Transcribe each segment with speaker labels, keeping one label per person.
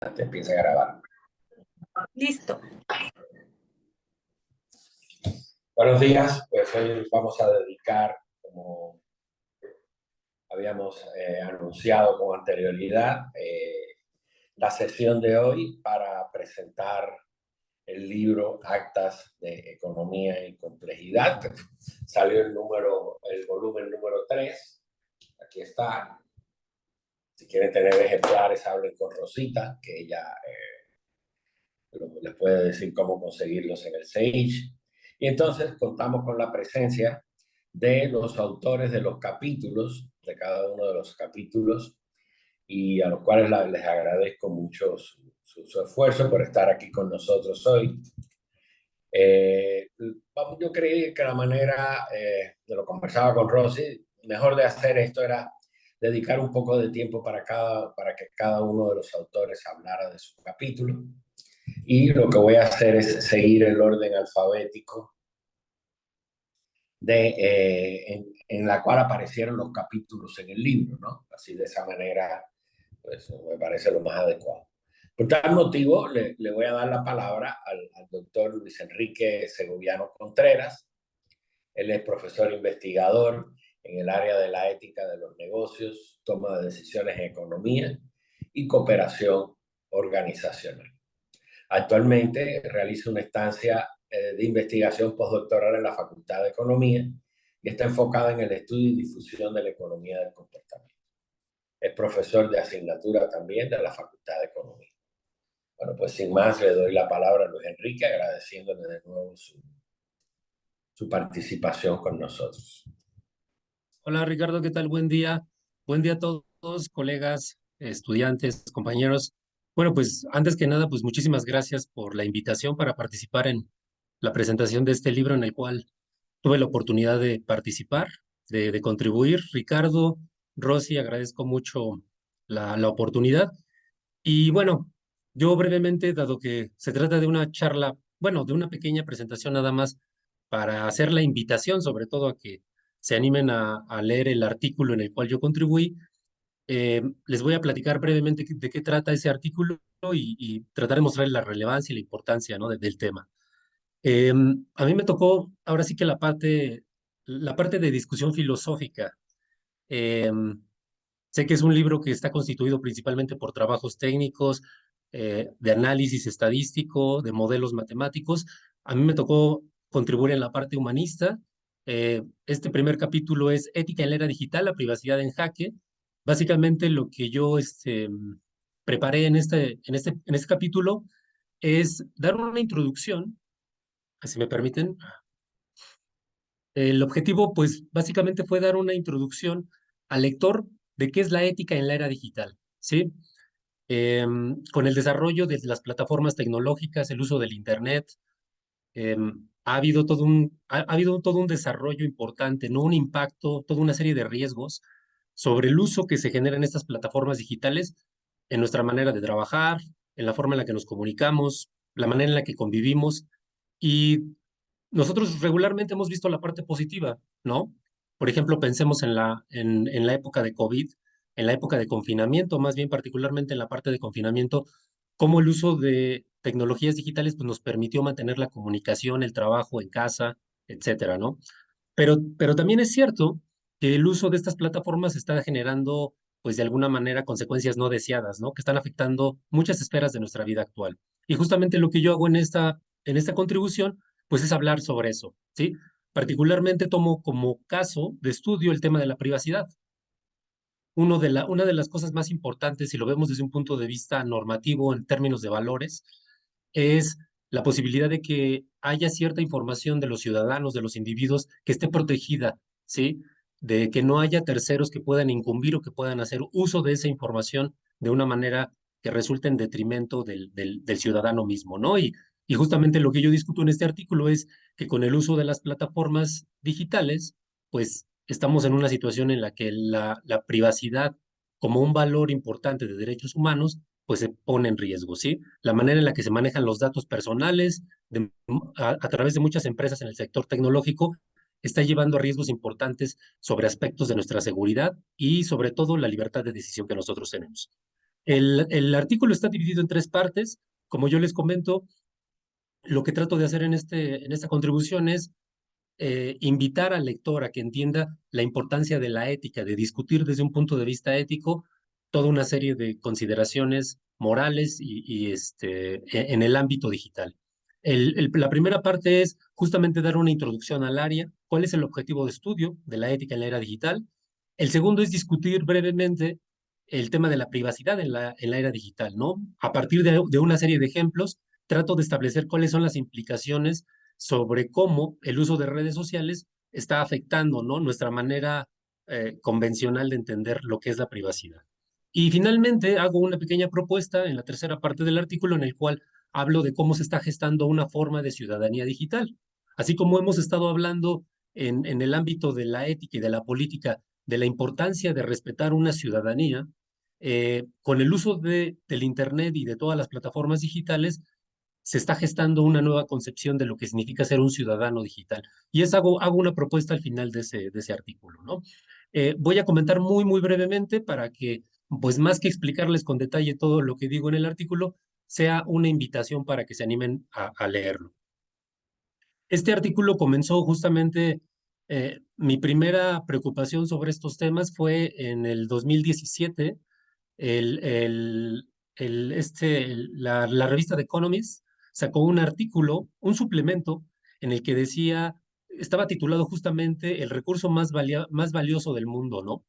Speaker 1: Te empieza a grabar.
Speaker 2: Listo.
Speaker 1: Buenos días, pues hoy vamos a dedicar, como habíamos anunciado con anterioridad, la sesión de hoy para presentar el libro Actas de Economía y Complejidad. Salió el volumen número 3. Aquí está. Si quieren tener ejemplares, hablen con Rosita, que ella les puede decir cómo conseguirlos en el Sage. Y entonces contamos con la presencia de los autores de los capítulos, de cada uno de los capítulos, y a los cuales les agradezco mucho su esfuerzo por estar aquí con nosotros hoy. Yo creí que la manera, de lo conversaba con Rosy, mejor de hacer esto era dedicar un poco de tiempo para que cada uno de los autores hablara de su capítulo. Y lo que voy a hacer es seguir el orden alfabético en la cual aparecieron los capítulos en el libro, ¿no? Así de esa manera, pues me parece lo más adecuado. Por tal motivo, le voy a dar la palabra al doctor Luis Enrique Segoviano Contreras. Él es profesor investigador en el área de la ética de los negocios, toma de decisiones en economía y cooperación organizacional. Actualmente realiza una estancia de investigación postdoctoral en la Facultad de Economía y está enfocada en el estudio y difusión de la economía del comportamiento. Es profesor de asignatura también de la Facultad de Economía. Bueno, pues sin más le doy la palabra a Luis Enrique, agradeciéndole de nuevo su participación con nosotros.
Speaker 3: Hola Ricardo, ¿qué tal? Buen día. Buen día a todos, colegas, estudiantes, compañeros. Bueno, pues antes que nada, pues muchísimas gracias por la invitación para participar en la presentación de este libro en el cual tuve la oportunidad de participar, de contribuir. Ricardo, Rosy, agradezco mucho la oportunidad. Y bueno, yo brevemente, dado que se trata de una charla, bueno, de una pequeña presentación nada más, para hacer la invitación, sobre todo a que se animen a leer el artículo en el cual yo contribuí, les voy a platicar brevemente de qué trata ese artículo y tratar de mostrar la relevancia y la importancia, ¿no? del tema. A mí me tocó ahora sí que la parte de discusión filosófica. Em, Sé que es un libro que está constituido principalmente por trabajos técnicos, de análisis estadístico, de modelos matemáticos. A mí me tocó contribuir en la parte humanista. Este primer capítulo es Ética en la era digital, la privacidad en jaque. Básicamente lo que yo preparé en este capítulo es dar una introducción, si me permiten. El objetivo, pues, básicamente fue dar una introducción al lector de qué es la ética en la era digital, ¿sí? Con el desarrollo de las plataformas tecnológicas, el uso del Internet, ha habido todo un desarrollo importante, ¿no? Un impacto, toda una serie de riesgos sobre el uso que se genera en estas plataformas digitales en nuestra manera de trabajar, en la forma en la que nos comunicamos, la manera en la que convivimos. Y nosotros regularmente hemos visto la parte positiva, ¿no? Por ejemplo, pensemos en la época de COVID, en la época de confinamiento, más bien particularmente en la parte de confinamiento, cómo el uso de tecnologías digitales pues, nos permitió mantener la comunicación, el trabajo en casa, etcétera, ¿no? Pero también es cierto que el uso de estas plataformas está generando, pues de alguna manera, consecuencias no deseadas, ¿no? Que están afectando muchas esferas de nuestra vida actual. Y justamente lo que yo hago en esta contribución, pues es hablar sobre eso, ¿sí? Particularmente tomo como caso de estudio el tema de la privacidad. Una de las cosas más importantes, si lo vemos desde un punto de vista normativo en términos de valores, es la posibilidad de que haya cierta información de los ciudadanos, de los individuos, que esté protegida, ¿sí? De que no haya terceros que puedan incumbir o que puedan hacer uso de esa información de una manera que resulte en detrimento del ciudadano mismo, ¿no? Y justamente lo que yo discuto en este artículo es que con el uso de las plataformas digitales, pues estamos en una situación en la que la privacidad como un valor importante de derechos humanos, pues se pone en riesgo, ¿sí? La manera en la que se manejan los datos personales a través de muchas empresas en el sector tecnológico está llevando a riesgos importantes sobre aspectos de nuestra seguridad y sobre todo la libertad de decisión que nosotros tenemos. El artículo está dividido en 3 partes. Como yo les comento, lo que trato de hacer en esta contribución es invitar al lector a que entienda la importancia de la ética, de discutir desde un punto de vista ético toda una serie de consideraciones morales en el ámbito digital. La primera parte es justamente dar una introducción al área, cuál es el objetivo de estudio de la ética en la era digital. El segundo es discutir brevemente el tema de la privacidad en la era digital, ¿no? A partir de una serie de ejemplos, trato de establecer cuáles son las implicaciones sobre cómo el uso de redes sociales está afectando, ¿no?, nuestra manera convencional de entender lo que es la privacidad. Y finalmente hago una pequeña propuesta en la tercera parte del artículo en el cual hablo de cómo se está gestando una forma de ciudadanía digital. Así como hemos estado hablando en el ámbito de la ética y de la política de la importancia de respetar una ciudadanía, con el uso del Internet y de todas las plataformas digitales, se está gestando una nueva concepción de lo que significa ser un ciudadano digital. Y hago una propuesta al final de ese artículo, ¿no? Voy a comentar muy, muy brevemente para que, pues más que explicarles con detalle todo lo que digo en el artículo, sea una invitación para que se animen a leerlo. Este artículo comenzó justamente, mi primera preocupación sobre estos temas fue en el 2017. el, el, la revista The Economist sacó un artículo, un suplemento, en el que decía, estaba titulado justamente El recurso más valioso del mundo, ¿no?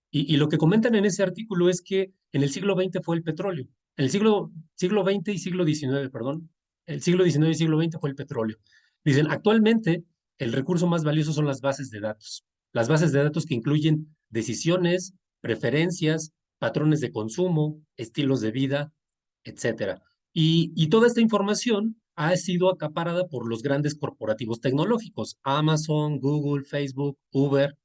Speaker 3: Y lo que comentan en ese artículo es que en el siglo XX fue el petróleo. En el siglo XX y siglo XIX, perdón. El siglo XIX y siglo XX fue el petróleo. Dicen, actualmente el recurso más valioso son las bases de datos. Las bases de datos que incluyen decisiones, preferencias, patrones de consumo, estilos de vida, etcétera. Y toda esta información ha sido acaparada por los grandes corporativos tecnológicos, Amazon, Google, Facebook, Uber,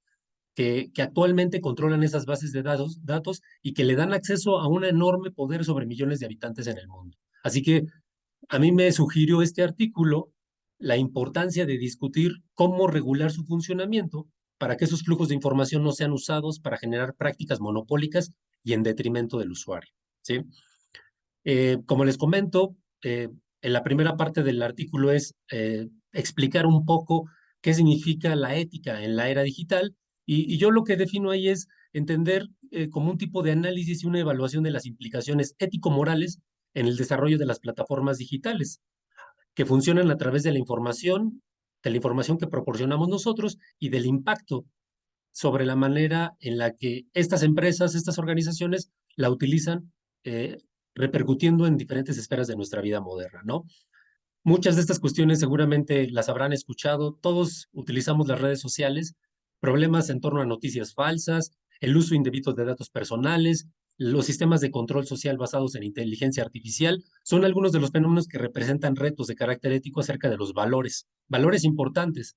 Speaker 3: que actualmente controlan esas bases de datos y que le dan acceso a un enorme poder sobre millones de habitantes en el mundo. Así que a mí me sugirió este artículo la importancia de discutir cómo regular su funcionamiento para que esos flujos de información no sean usados para generar prácticas monopólicas y en detrimento del usuario, ¿sí? Como les comento, en la primera parte del artículo es explicar un poco qué significa la ética en la era digital, y yo lo que defino ahí es entender como un tipo de análisis y una evaluación de las implicaciones ético-morales en el desarrollo de las plataformas digitales, que funcionan a través de la información que proporcionamos nosotros y del impacto sobre la manera en la que estas empresas, estas organizaciones la utilizan, eh, repercutiendo en diferentes esferas de nuestra vida moderna, ¿no? Muchas de estas cuestiones seguramente las habrán escuchado. Todos utilizamos las redes sociales, problemas en torno a noticias falsas, el uso indebido de datos personales, los sistemas de control social basados en inteligencia artificial, son algunos de los fenómenos que representan retos de carácter ético acerca de los valores importantes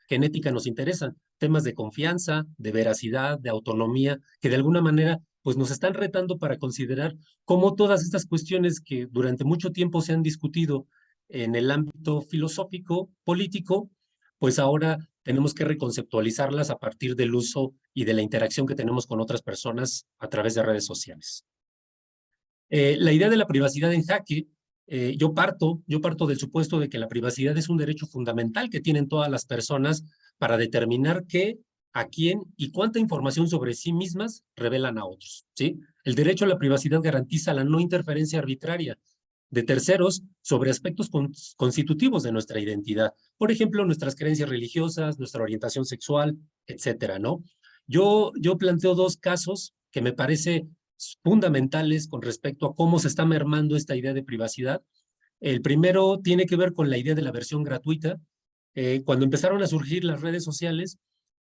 Speaker 3: que en ética nos interesan, temas de confianza, de veracidad, de autonomía, que de alguna manera pues nos están retando para considerar cómo todas estas cuestiones que durante mucho tiempo se han discutido en el ámbito filosófico, político, pues ahora tenemos que reconceptualizarlas a partir del uso y de la interacción que tenemos con otras personas a través de redes sociales. La idea de la privacidad en jaque, yo parto del supuesto de que la privacidad es un derecho fundamental que tienen todas las personas para determinar qué, a quién y cuánta información sobre sí mismas revelan a otros, ¿sí? El derecho a la privacidad garantiza la no interferencia arbitraria de terceros sobre aspectos constitutivos de nuestra identidad. Por ejemplo, nuestras creencias religiosas, nuestra orientación sexual, etcétera, ¿no? Yo planteo 2 casos que me parece fundamentales con respecto a cómo se está mermando esta idea de privacidad. El primero tiene que ver con la idea de la versión gratuita. Cuando empezaron a surgir las redes sociales,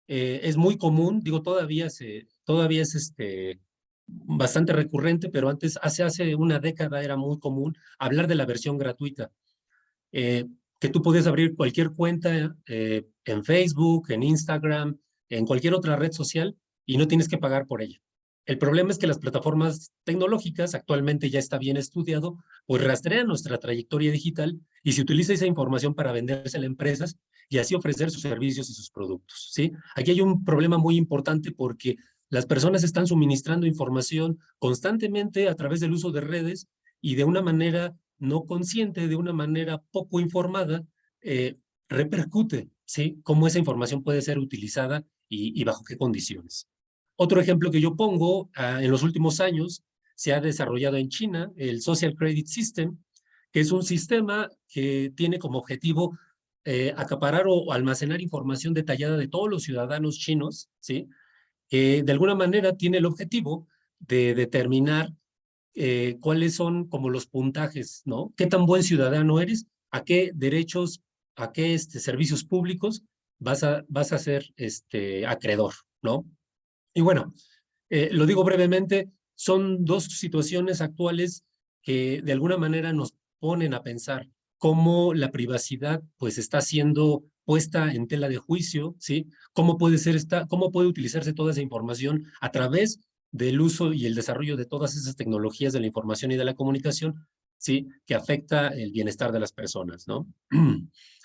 Speaker 3: es muy común, digo, todavía es bastante recurrente, pero antes, hace una década era muy común hablar de la versión gratuita, que tú podías abrir cualquier cuenta en Facebook, en Instagram, en cualquier otra red social y no tienes que pagar por ella. El problema es que las plataformas tecnológicas, actualmente ya está bien estudiado, pues rastrean nuestra trayectoria digital y se utiliza esa información para vendérsela a empresas y así ofrecer sus servicios y sus productos, ¿sí? Aquí hay un problema muy importante porque Las personas están suministrando información constantemente a través del uso de redes y de una manera no consciente, de una manera poco informada, repercute, ¿sí? Cómo esa información puede ser utilizada y bajo qué condiciones. Otro ejemplo que yo pongo, en los últimos años se ha desarrollado en China el Social Credit System, que es un sistema que tiene como objetivo acaparar o almacenar información detallada de todos los ciudadanos chinos, ¿sí? Que de alguna manera tiene el objetivo de determinar cuáles son como los puntajes, ¿no? ¿Qué tan buen ciudadano eres? ¿A qué derechos, a qué servicios públicos vas a ser acreedor, ¿no? Y bueno, lo digo brevemente, son dos situaciones actuales que de alguna manera nos ponen a pensar cómo la privacidad pues está siendo puesta en tela de juicio, ¿sí? Cómo puede ser cómo puede utilizarse toda esa información a través del uso y el desarrollo de todas esas tecnologías de la información y de la comunicación, ¿sí? Que afecta el bienestar de las personas, ¿no?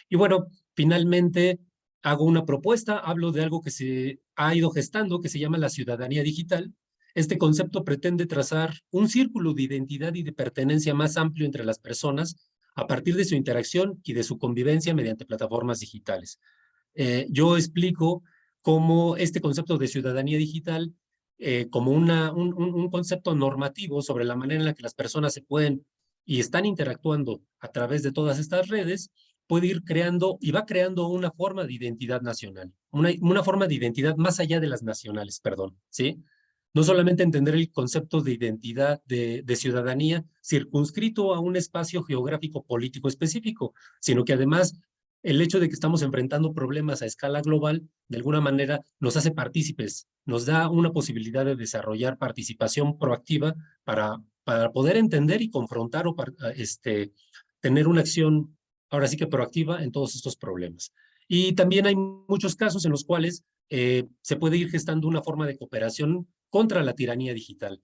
Speaker 3: Y bueno, finalmente hago una propuesta, hablo de algo que se ha ido gestando, que se llama la ciudadanía digital. Este concepto pretende trazar un círculo de identidad y de pertenencia más amplio entre las personas a partir de su interacción y de su convivencia mediante plataformas digitales. Yo explico cómo este concepto de ciudadanía digital, como un concepto normativo sobre la manera en la que las personas se pueden y están interactuando a través de todas estas redes, puede ir creando y va creando una forma de identidad nacional, una forma de identidad más allá de las nacionales, perdón, ¿sí? No solamente entender el concepto de identidad, de ciudadanía circunscrito a un espacio geográfico político específico, sino que además el hecho de que estamos enfrentando problemas a escala global, de alguna manera nos hace partícipes, nos da una posibilidad de desarrollar participación proactiva para poder entender y confrontar o tener una acción, ahora sí que proactiva en todos estos problemas. Y también hay muchos casos en los cuales se puede ir gestando una forma de cooperación contra la tiranía digital.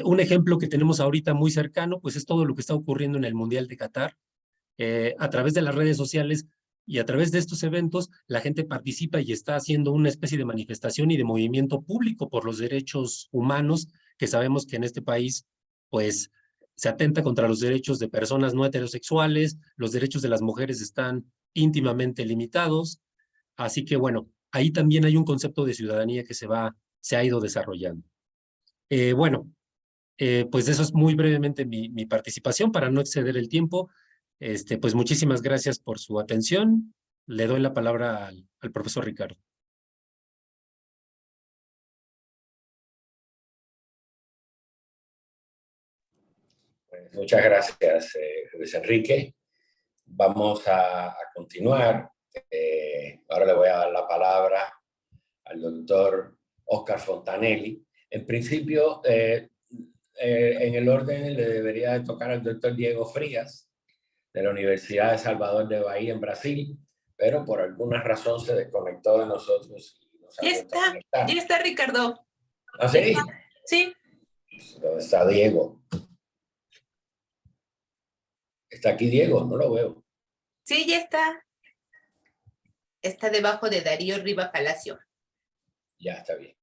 Speaker 3: Un ejemplo que tenemos ahorita muy cercano, pues es todo lo que está ocurriendo en el Mundial de Qatar. A través de las redes sociales y a través de estos eventos, la gente participa y está haciendo una especie de manifestación y de movimiento público por los derechos humanos, que sabemos que en este país, pues, se atenta contra los derechos de personas no heterosexuales, los derechos de las mujeres están íntimamente limitados. Así que, bueno, ahí también hay un concepto de ciudadanía que se ha ido desarrollando. Bueno, pues eso es muy brevemente mi participación para no exceder el tiempo. Pues muchísimas gracias por su atención. Le doy la palabra al profesor Ricardo.
Speaker 1: Pues muchas gracias, Luis Enrique. Vamos a continuar. Ahora le voy a dar la palabra al doctor Oscar Fontanelli. En principio, en el orden le debería de tocar al doctor Diego Frías, de la Universidad de Salvador de Bahía, en Brasil, pero por alguna razón se desconectó de nosotros y nos ha vuelto a conectar.
Speaker 2: Ya está, Ricardo.
Speaker 1: ¿Ah, sí?
Speaker 2: Sí.
Speaker 1: ¿Dónde está Diego? ¿Está aquí Diego? No lo veo.
Speaker 2: Sí, ya está. Está debajo de Darío Riva Palacio.
Speaker 1: Ya está bien.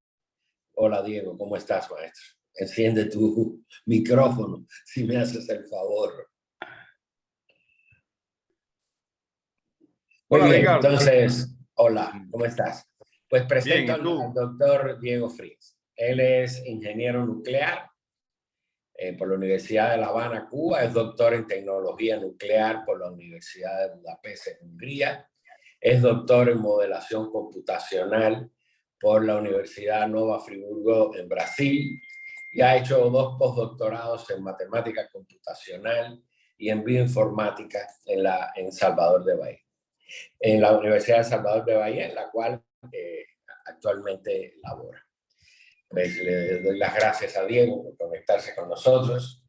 Speaker 1: Hola Diego, ¿cómo estás, maestro? Enciende tu micrófono, si me haces el favor. Muy
Speaker 4: Hola,
Speaker 1: bien,
Speaker 4: Ricardo.
Speaker 1: entonces, hola, ¿cómo estás? Pues presento
Speaker 4: Bien, ¿y tú?
Speaker 1: al doctor Diego Frías. Él es ingeniero nuclear por la Universidad de La Habana, Cuba. Es doctor en tecnología nuclear por la Universidad de Budapest, en Hungría. Es doctor en modelación computacional por la Universidad Nova Friburgo, en Brasil. Y ha hecho 2 postdoctorados en matemática computacional y en bioinformática en Salvador de Bahía. En la Universidad de Salvador de Bahía, en la cual actualmente labora. Pues le doy las gracias a Diego por conectarse con nosotros.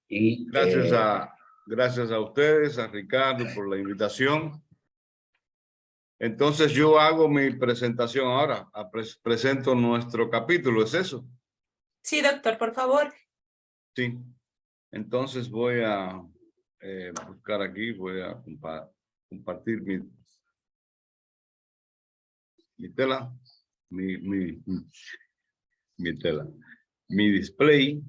Speaker 1: Y,
Speaker 4: gracias a ustedes, a Ricardo, por la invitación. Entonces yo hago mi presentación ahora. Presento nuestro capítulo, ¿es eso?
Speaker 2: Sí, doctor, por favor.
Speaker 4: Sí. Entonces voy a buscar aquí, voy a compartir mi tela. mi tela, mi display.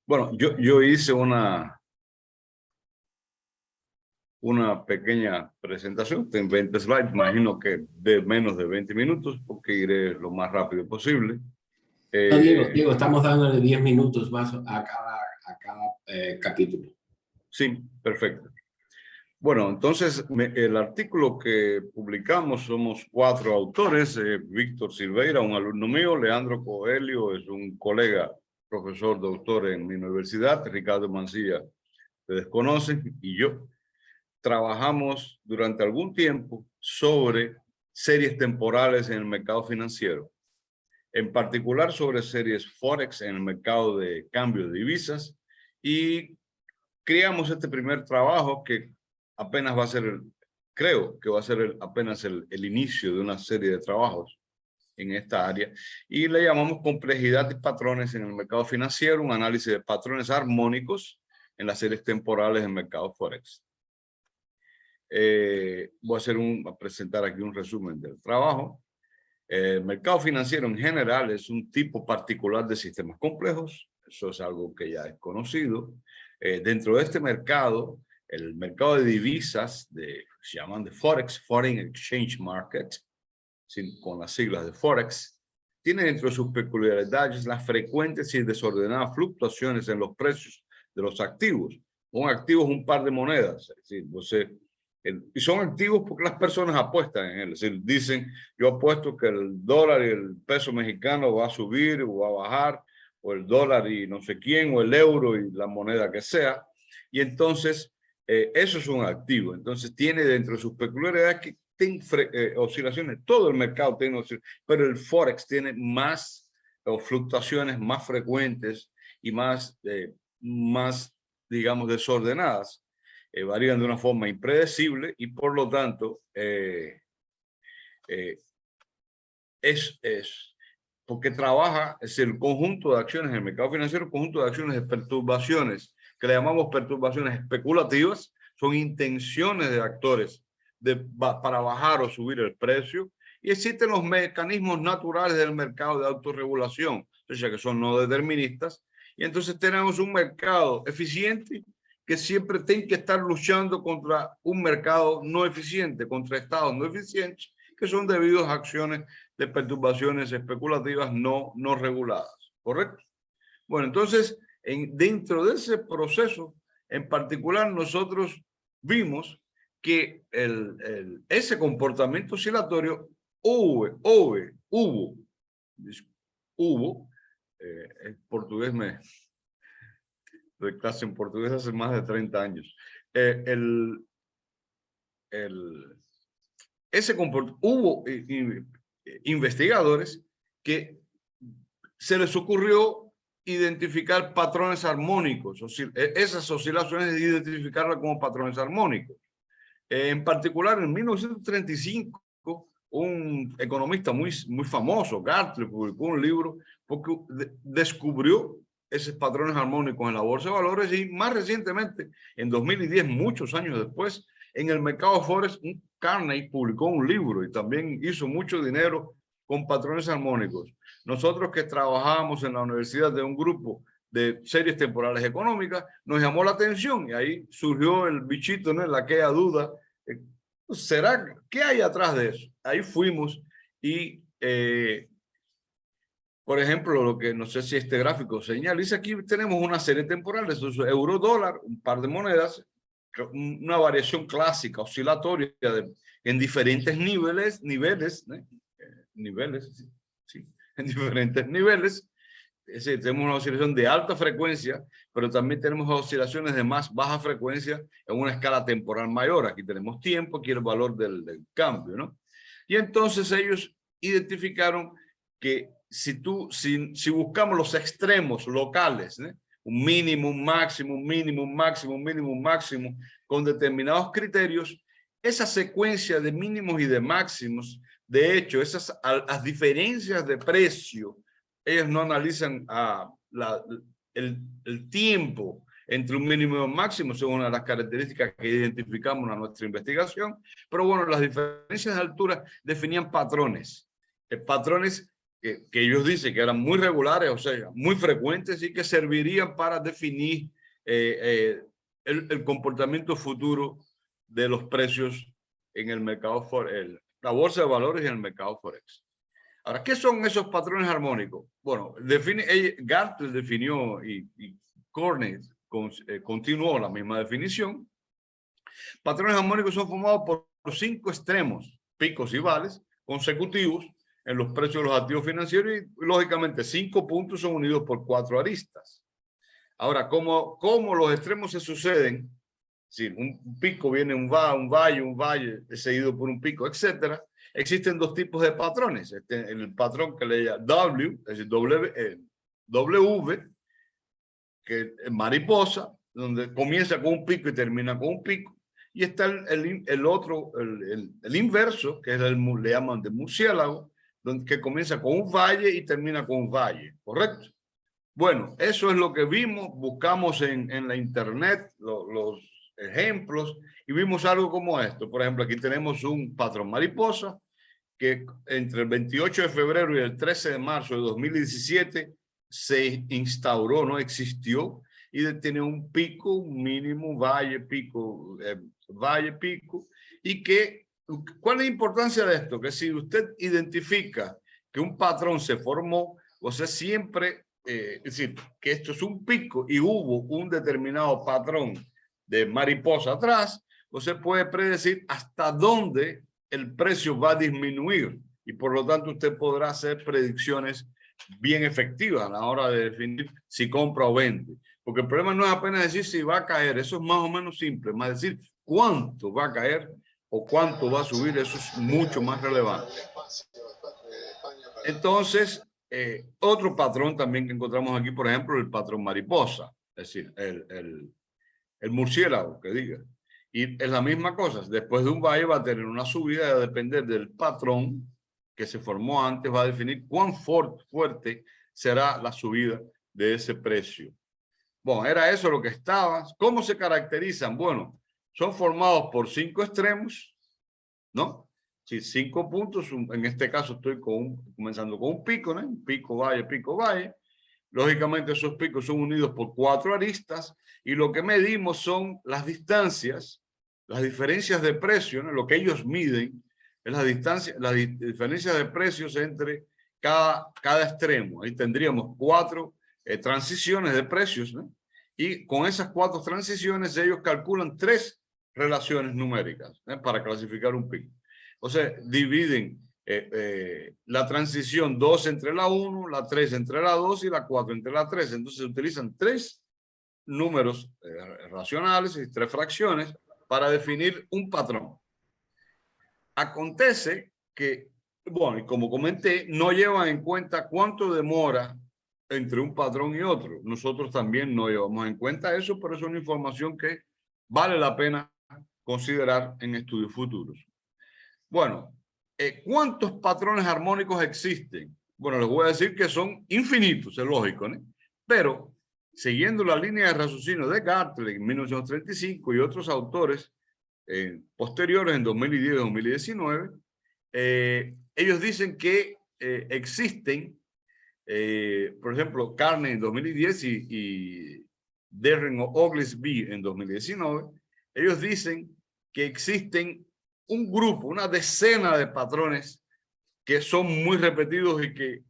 Speaker 4: Bueno, yo hice una pequeña presentación en 20 slides, imagino que de menos de 20 minutos, porque iré lo más rápido posible.
Speaker 1: No, Diego, estamos dándole 10 minutos más a cada capítulo.
Speaker 4: Sí, perfecto. Bueno, entonces el artículo que publicamos, somos 4 autores, Víctor Silveira, un alumno mío, Leandro Coelho es un colega, profesor, doctor en mi universidad, Ricardo Mancilla, se desconocen, y yo. Trabajamos durante algún tiempo sobre series temporales en el mercado financiero, en particular sobre series Forex en el mercado de cambio de divisas, y creamos este primer trabajo que apenas va a ser, creo que va a ser apenas el inicio de una serie de trabajos en esta área, y le llamamos complejidad y patrones en el mercado financiero, un análisis de patrones armónicos en las series temporales del mercado Forex. Voy a presentar aquí un resumen del trabajo. El mercado financiero en general es un tipo particular de sistemas complejos. Eso es algo que ya es conocido. Dentro de este mercado, el mercado de divisas, se llaman de Forex, Foreign Exchange Market, con las siglas de Forex, tiene dentro de sus peculiaridades las frecuentes y desordenadas fluctuaciones en los precios de los activos. Un activo es un par de monedas, es decir, y son activos porque las personas apuestan en él. Es decir, dicen, yo apuesto que el dólar y el peso mexicano va a subir o va a bajar, o el dólar y no sé quién, o el euro y la moneda que sea. Y entonces, eso es un activo. Entonces, tiene dentro de sus peculiaridades que tiene oscilaciones. Todo el mercado tiene oscilaciones, pero el Forex tiene más fluctuaciones más frecuentes y más, digamos, desordenadas. Varían de una forma impredecible y por lo tanto es porque trabaja, es el conjunto de acciones en el mercado financiero, conjunto de acciones de perturbaciones, que le llamamos perturbaciones especulativas, son intenciones de actores para bajar o subir el precio, y existen los mecanismos naturales del mercado de autorregulación, o sea que son no deterministas, y entonces tenemos un mercado eficiente que siempre tiene que estar luchando contra un mercado no eficiente, contra estados no eficientes, que son debidos a acciones de perturbaciones especulativas no reguladas, ¿correcto? Bueno, entonces, dentro de ese proceso, en particular, nosotros vimos que ese comportamiento oscilatorio hubo, en portugués de clase en portugués hace más de 30 años. Hubo investigadores que se les ocurrió identificar patrones armónicos, esas oscilaciones, identificarlas como patrones armónicos. En particular, en 1935, un economista muy famoso, Gartley, publicó un libro porque descubrió esos patrones armónicos en la bolsa de valores, y más recientemente, en 2010, muchos años después, en el mercado Forex, Carney publicó un libro y también hizo mucho dinero con patrones armónicos. Nosotros que trabajábamos en la universidad de un grupo de series temporales económicas, nos llamó la atención y ahí surgió el bichito, ¿no? Aquella duda, ¿será? ¿Qué hay atrás de eso? Ahí fuimos y por ejemplo, lo que no sé si este gráfico señala, dice aquí tenemos una serie temporal, eso es euro dólar, un par de monedas, una variación clásica, oscilatoria en diferentes niveles, sí, en diferentes niveles. Es decir, tenemos una oscilación de alta frecuencia, pero también tenemos oscilaciones de más baja frecuencia en una escala temporal mayor. Aquí tenemos tiempo, aquí el valor del cambio, ¿no? Y entonces ellos identificaron que si buscamos los extremos locales, ¿no? Un mínimo, un máximo, un mínimo, un máximo, un mínimo, un máximo, con determinados criterios, esa secuencia de mínimos y de máximos, de hecho, las diferencias de precio, ellos no analizan el tiempo entre un mínimo y un máximo, son una de las características que identificamos en nuestra investigación. Pero bueno, las diferencias de altura definían patrones, patrones que ellos dicen que eran muy regulares, o sea, muy frecuentes y que servirían para definir el comportamiento futuro de los precios en el mercado, la bolsa de valores y en el mercado forex. Ahora, ¿qué son esos patrones armónicos? Bueno, Gartner definió y Cornet continuó la misma definición. Patrones armónicos son formados por 5 extremos, picos y vales, consecutivos en los precios de los activos financieros y, lógicamente, 5 puntos son unidos por 4 aristas. Ahora, ¿cómo los extremos se suceden? Si un pico viene un valle seguido por un pico, etcétera. Existen 2 tipos de patrones. El patrón que le llama W, es decir, W, que es mariposa, donde comienza con un pico y termina con un pico. Y está el otro, el inverso, que es le llaman de murciélago, que comienza con un valle y termina con un valle, ¿correcto? Bueno, eso es lo que vimos, buscamos en la internet los ejemplos y vimos algo como esto. Por ejemplo, aquí tenemos un patrón mariposa que entre el 28 de febrero y el 13 de marzo de 2017 se instauró, no existió, y tiene un pico, un mínimo, valle, pico, y que, ¿cuál es la importancia de esto? Que si usted identifica que un patrón se formó, o sea, siempre, es decir, que esto es un pico y hubo un determinado patrón de mariposa atrás, usted puede predecir hasta dónde el precio va a disminuir y por lo tanto usted podrá hacer predicciones bien efectivas a la hora de definir si compra o vende. Porque el problema no es apenas decir si va a caer, eso es más o menos simple, más decir cuánto va a caer o cuánto va a subir, eso es mucho más relevante. Entonces, otro patrón también que encontramos aquí, por ejemplo, el patrón mariposa, es decir, el murciélago, que diga. Y es la misma cosa, después de un valle va a tener una subida, a depender del patrón que se formó antes, va a definir cuán fuerte será la subida de ese precio. Bueno, era eso lo que estaba. ¿Cómo se caracterizan? Bueno, son formados por 5 extremos, ¿no? Sí, 5 puntos, en este caso estoy comenzando con un pico, ¿no? Un pico, valle. Lógicamente esos picos son unidos por 4 aristas y lo que medimos son las distancias, las diferencias de precio, ¿no? Lo que ellos miden es las diferencias de precios entre cada extremo. Ahí tendríamos 4 transiciones de precios, ¿no? Y con esas 4 transiciones ellos calculan 3 relaciones numéricas, ¿eh? Para clasificar un pico. O sea, dividen la transición 2 entre la 1, la 3 entre la 2 y la 4 entre la 3. Entonces se utilizan 3 números racionales y 3 fracciones para definir un patrón. Acontece que, bueno, y como comenté, no llevan en cuenta cuánto demora entre un patrón y otro. Nosotros también no llevamos en cuenta eso, pero es una información que vale la pena considerar en estudios futuros. Bueno, ¿cuántos patrones armónicos existen? Bueno, les voy a decir que son infinitos, es lógico, ¿no? Pero, siguiendo la línea de raciocinio de Gartner en 1935 y otros autores posteriores en 2010 y 2019, ellos dicen que existen, por ejemplo, Carney en 2010 y Darren Oglesby en 2019, ellos dicen que existen un grupo, una decena de patrones que son muy repetidos y que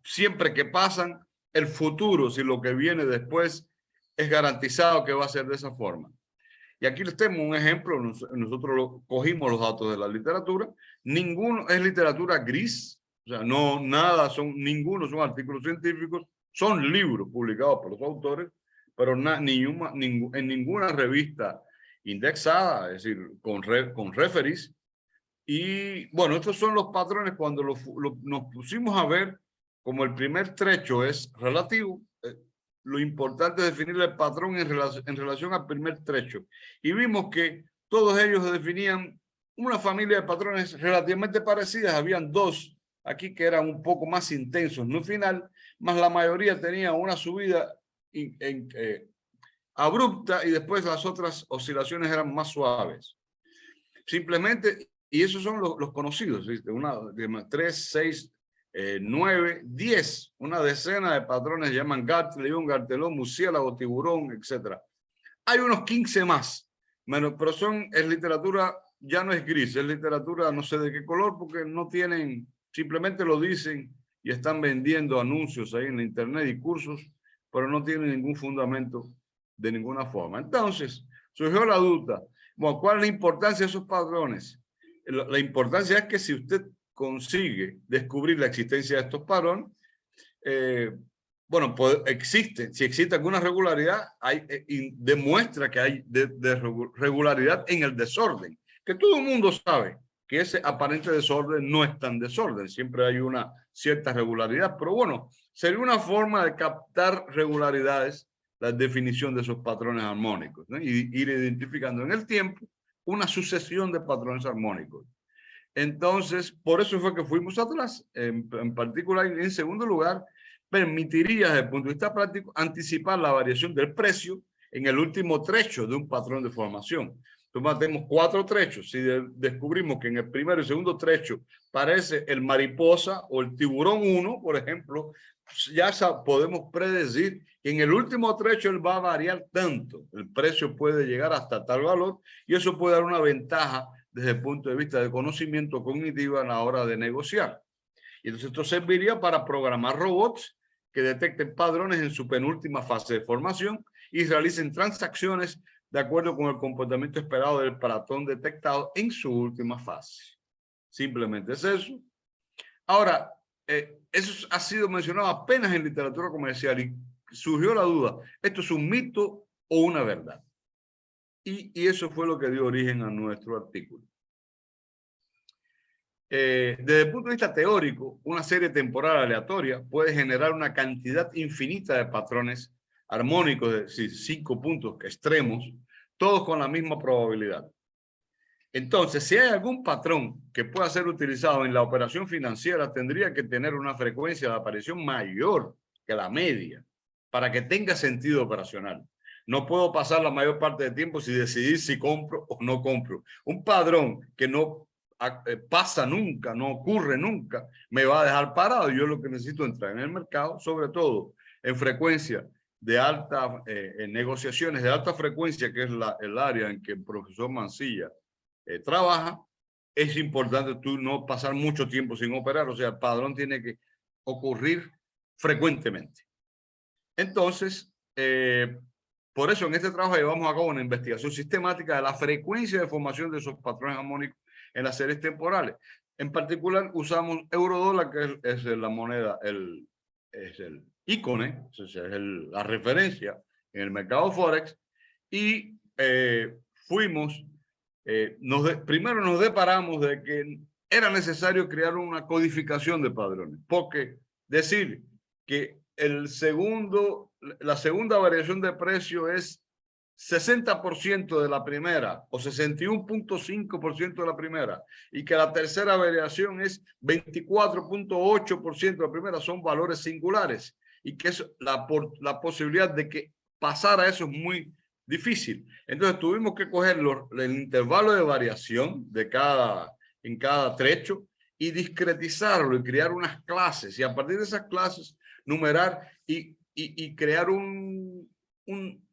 Speaker 4: siempre que pasan, el futuro, si lo que viene después es garantizado que va a ser de esa forma. Y aquí les tengo un ejemplo, nosotros cogimos los datos de la literatura, ninguno es literatura gris, o sea, ninguno son artículos científicos, son libros publicados por los autores, pero en ninguna revista indexada, es decir, con referees. Y bueno, estos son los patrones cuando nos pusimos a ver, como el primer trecho es relativo, lo importante es definir el patrón en relación al primer trecho. Y vimos que todos ellos definían una familia de patrones relativamente parecidas. Habían 2 aquí que eran un poco más intensos, no final, más la mayoría tenía una subida abrupta y después las otras oscilaciones eran más suaves. Simplemente, y esos son los conocidos, ¿viste? 3, 6, 9, 10, una decena de patrones llaman gato, león, gartelón, murciélago, tiburón, etc. Hay unos 15 más, pero es literatura, ya no es gris, es literatura no sé de qué color, porque no tienen, simplemente lo dicen y están vendiendo anuncios ahí en la internet y cursos, pero no tienen ningún fundamento de ninguna forma. Entonces, surgió la duda, bueno, ¿cuál es la importancia de esos patrones? La importancia es que si usted consigue descubrir la existencia de estos patrones, bueno, pues si existe alguna regularidad, demuestra que hay regularidad en el desorden, que todo el mundo sabe que ese aparente desorden no es tan desorden, siempre hay una cierta regularidad, pero bueno, sería una forma de captar regularidades, la definición de esos patrones armónicos, ¿no? Y ir identificando en el tiempo una sucesión de patrones armónicos. Entonces, por eso fue que fuimos atrás. En particular, en segundo lugar, permitiría desde el punto de vista práctico anticipar la variación del precio en el último trecho de un patrón de formación. Entonces tenemos 4 trechos. Si descubrimos que en el primero y segundo trecho parece el mariposa o el tiburón 1, por ejemplo, ya podemos predecir que en el último trecho él va a variar tanto. El precio puede llegar hasta tal valor y eso puede dar una ventaja desde el punto de vista de conocimiento cognitivo a la hora de negociar. Y entonces esto serviría para programar robots que detecten patrones en su penúltima fase de formación y realicen transacciones de acuerdo con el comportamiento esperado del patrón detectado en su última fase. Simplemente es eso. Ahora, eso ha sido mencionado apenas en literatura comercial y surgió la duda, ¿esto es un mito o una verdad? Y eso fue lo que dio origen a nuestro artículo. Desde el punto de vista teórico, una serie temporal aleatoria puede generar una cantidad infinita de patrones armónicos, es decir, 5 puntos extremos, todos con la misma probabilidad. Entonces, si hay algún patrón que pueda ser utilizado en la operación financiera, tendría que tener una frecuencia de aparición mayor que la media para que tenga sentido operacional. No puedo pasar la mayor parte del tiempo sin decidir si compro o no compro. Un padrón que no pasa nunca, no ocurre nunca, me va a dejar parado. Yo lo que necesito es entrar en el mercado, sobre todo en frecuencia de alta, en negociaciones de alta frecuencia, que es el área en que el profesor Mancilla trabaja. Es importante tú no pasar mucho tiempo sin operar, o sea, el padrón tiene que ocurrir frecuentemente. Entonces, por eso en este trabajo llevamos a cabo una investigación sistemática de la frecuencia de formación de esos patrones armónicos en las series temporales. En particular, usamos eurodólar, que es la moneda, es el ícone, es la referencia en el mercado Forex, y primero nos deparamos de que era necesario crear una codificación de padrones, porque decir que la segunda variación de precio es 60% de la primera o 61.5% de la primera y que la tercera variación es 24.8% de la primera, son valores singulares y que la posibilidad de que pasara eso es muy difícil. Entonces tuvimos que coger el intervalo de variación en cada trecho y discretizarlo y crear unas clases y a partir de esas clases numerar y crear un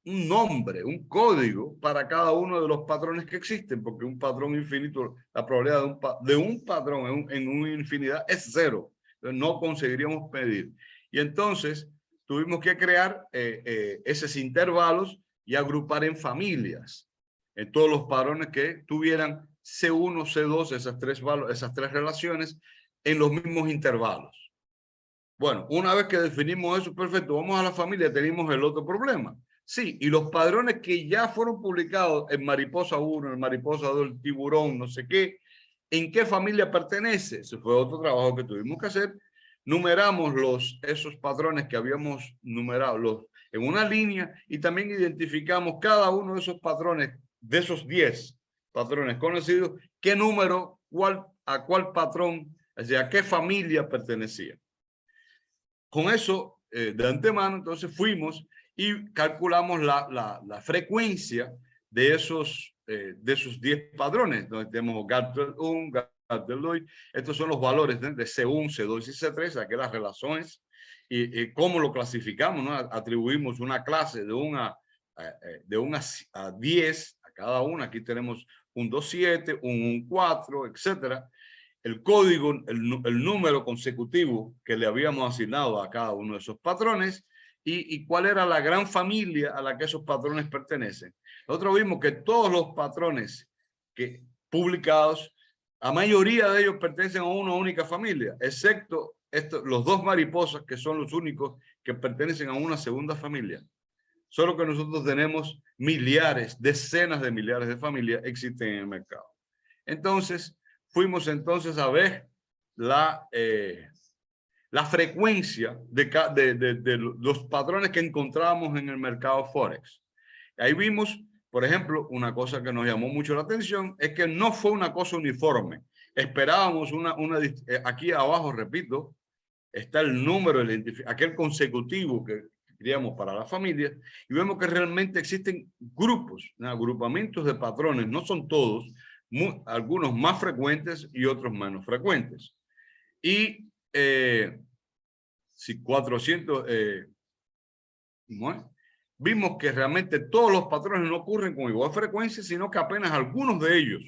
Speaker 4: nombre, un código para cada uno de los patrones que existen, porque un patrón infinito, la probabilidad de un patrón en una infinidad es 0. Entonces no conseguiríamos medir. Y entonces tuvimos que crear esos intervalos y agrupar en familias en todos los patrones que tuvieran C1, C2, esas tres relaciones en los mismos intervalos. Bueno, una vez que definimos eso, perfecto, vamos a la familia, tenemos el otro problema. Sí, y los padrones que ya fueron publicados en Mariposa 1, en Mariposa 2, el tiburón, no sé qué, ¿en qué familia pertenece? Ese fue otro trabajo que tuvimos que hacer. Numeramos esos patrones que habíamos numerado en una línea y también identificamos cada uno de esos patrones, de esos 10 patrones conocidos, qué número, a cuál patrón, o sea, a qué familia pertenecía. Con eso, de antemano, entonces fuimos y calculamos la frecuencia de esos 10 padrones, donde tenemos GARTL1, GARTL2. Estos son los valores de C1, C2 y C3, aquí las relaciones, y cómo lo clasificamos, ¿no? Atribuimos una clase de 1 a 10 a cada una. Aquí tenemos un 2,7, un 4, etcétera. El código, el número consecutivo que le habíamos asignado a cada uno de esos patrones y cuál era la gran familia a la que esos patrones pertenecen. Nosotros vimos que todos los patrones publicados, la mayoría de ellos pertenecen a una única familia, excepto los 2 mariposas, que son los únicos que pertenecen a una segunda familia. Solo que nosotros tenemos millares, decenas de millares de familias existen en el mercado. Entonces, fuimos entonces a ver la frecuencia de los patrones que encontrábamos en el mercado Forex. Ahí vimos, por ejemplo, una cosa que nos llamó mucho la atención, es que no fue una cosa uniforme. Esperábamos aquí abajo, repito, está el número, aquel consecutivo que queríamos para la familia, y vemos que realmente existen grupos, agrupamientos de patrones, no son todos, algunos más frecuentes y otros menos frecuentes. Y si 400, vimos que realmente todos los patrones no ocurren con igual frecuencia, sino que apenas algunos de ellos,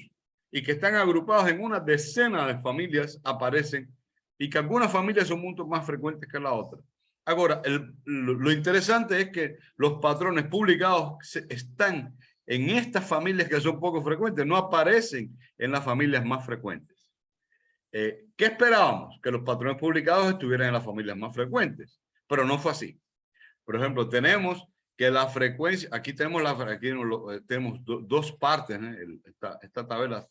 Speaker 4: y que están agrupados en una decena de familias, aparecen, y que algunas familias son mucho más frecuentes que la otra. Ahora, lo interesante es que los patrones publicados están en estas familias que son poco frecuentes, no aparecen en las familias más frecuentes. ¿Qué esperábamos? Que los patrones publicados estuvieran en las familias más frecuentes, pero no fue así. Por ejemplo, tenemos que la frecuencia, aquí tenemos, tenemos dos partes, ¿eh? Esta tabela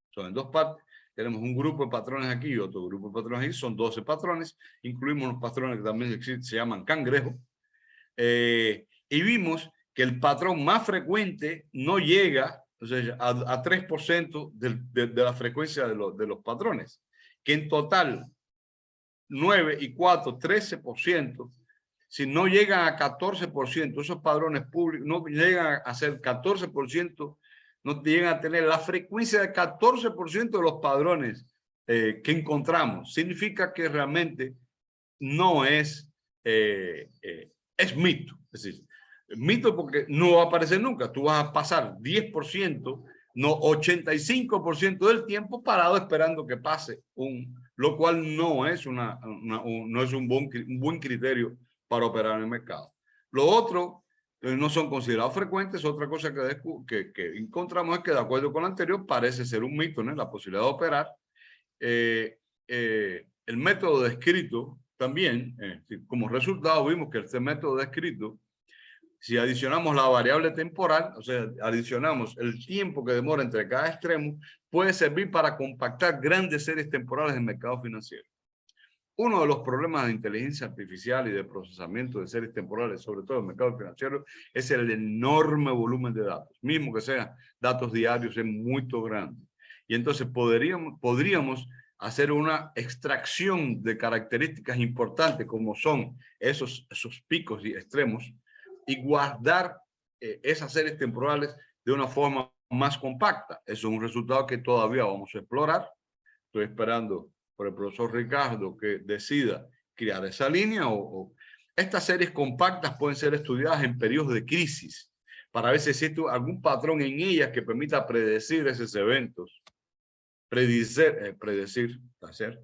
Speaker 4: son en 2 partes. Tenemos un grupo de patrones aquí y otro grupo de patrones aquí, son 12 patrones, incluimos los patrones que también se llaman cangrejo, y vimos que el patrón más frecuente no llega, o sea, a 3% de la frecuencia de los patrones, que en total 9 y 4, 13%, si no llegan a 14%, esos padrones públicos no llegan a ser 14%, no llegan a tener la frecuencia de 14% de los padrones que encontramos. Significa que realmente no es mito. Es decir, mito porque no va a aparecer nunca. Tú vas a pasar 10%, no 85% del tiempo parado esperando que pase lo cual no es, no es un buen criterio para operar en el mercado. Lo otro, no son considerados frecuentes. Otra cosa que encontramos es que, de acuerdo con lo anterior, parece ser un mito, ¿no? La posibilidad de operar. El método descrito también, como resultado, vimos que este método descrito, si adicionamos la variable temporal, o sea, adicionamos el tiempo que demora entre cada extremo, puede servir para compactar grandes series temporales en mercado financiero. Uno de los problemas de inteligencia artificial y de procesamiento de series temporales, sobre todo en el mercado financiero, es el enorme volumen de datos. Mismo que sean datos diarios, es muy grande. Y entonces podríamos hacer una extracción de características importantes como son esos picos y extremos y guardar esas series temporales de una forma más compacta. Eso es un resultado que todavía vamos a explorar. Estoy esperando por el profesor Ricardo que decida crear esa línea estas series compactas pueden ser estudiadas en periodos de crisis para ver si existe algún patrón en ellas que permita predecir esos eventos. Hacer.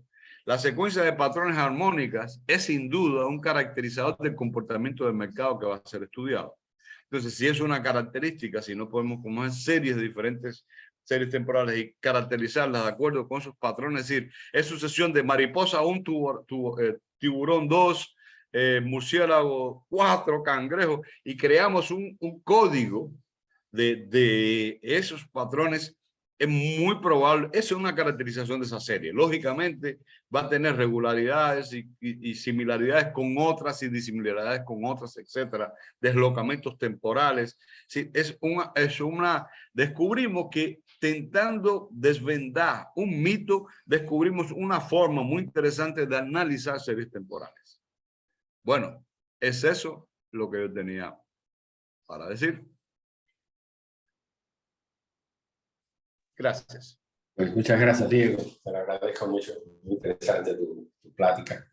Speaker 4: La secuencia de patrones armónicas es sin duda un caracterizador del comportamiento del mercado que va a ser estudiado. Entonces, si es una característica, si no podemos como series de diferentes series temporales y caracterizarlas de acuerdo con esos patrones, es decir, es sucesión de mariposa 1, tiburón 2, murciélago 4, cangrejo, y creamos un código de esos patrones, es muy probable, esa es una caracterización de esa serie. Lógicamente va a tener regularidades y similaridades con otras y disimilaridades con otras, etcétera, deslocamientos temporales. Sí, descubrimos que intentando desvendar un mito, descubrimos una forma muy interesante de analizar series temporales. Bueno, es eso lo que yo tenía para decir. Gracias.
Speaker 1: Pues muchas gracias, Diego. Te lo agradezco mucho. Muy interesante tu plática.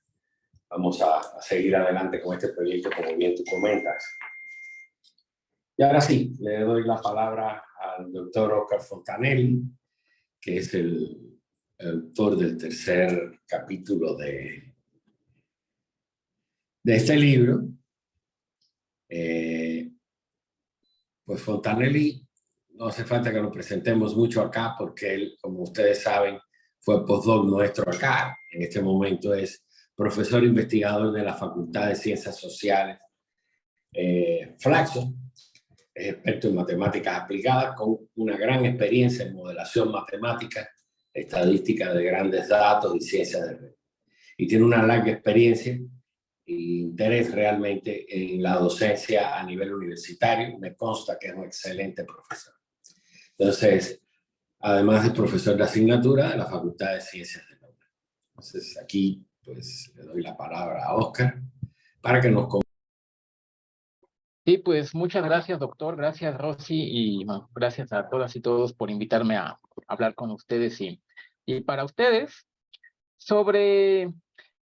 Speaker 1: Vamos a seguir adelante con este proyecto, como bien tú comentas. Y ahora sí, le doy la palabra al doctor Oscar Fontanelli, que es el autor del tercer capítulo de este libro. Pues Fontanelli, no hace falta que lo presentemos mucho acá, porque él, como ustedes saben, fue postdoc nuestro acá. En este momento es profesor investigador de la Facultad de Ciencias Sociales, Flaxo. Es experto en matemáticas aplicadas, con una gran experiencia en modelación matemática, estadística de grandes datos y ciencias de red. Y tiene una larga experiencia e interés realmente en la docencia a nivel universitario. Me consta que es un excelente profesor. Entonces, además es profesor de asignatura de la Facultad de Ciencias de la UNAM. Entonces, aquí pues le doy la palabra a Oscar para que nos comente.
Speaker 5: Sí, pues muchas gracias, doctor. Gracias, Rosy, y bueno, gracias a todas y todos por invitarme a hablar con ustedes y para ustedes sobre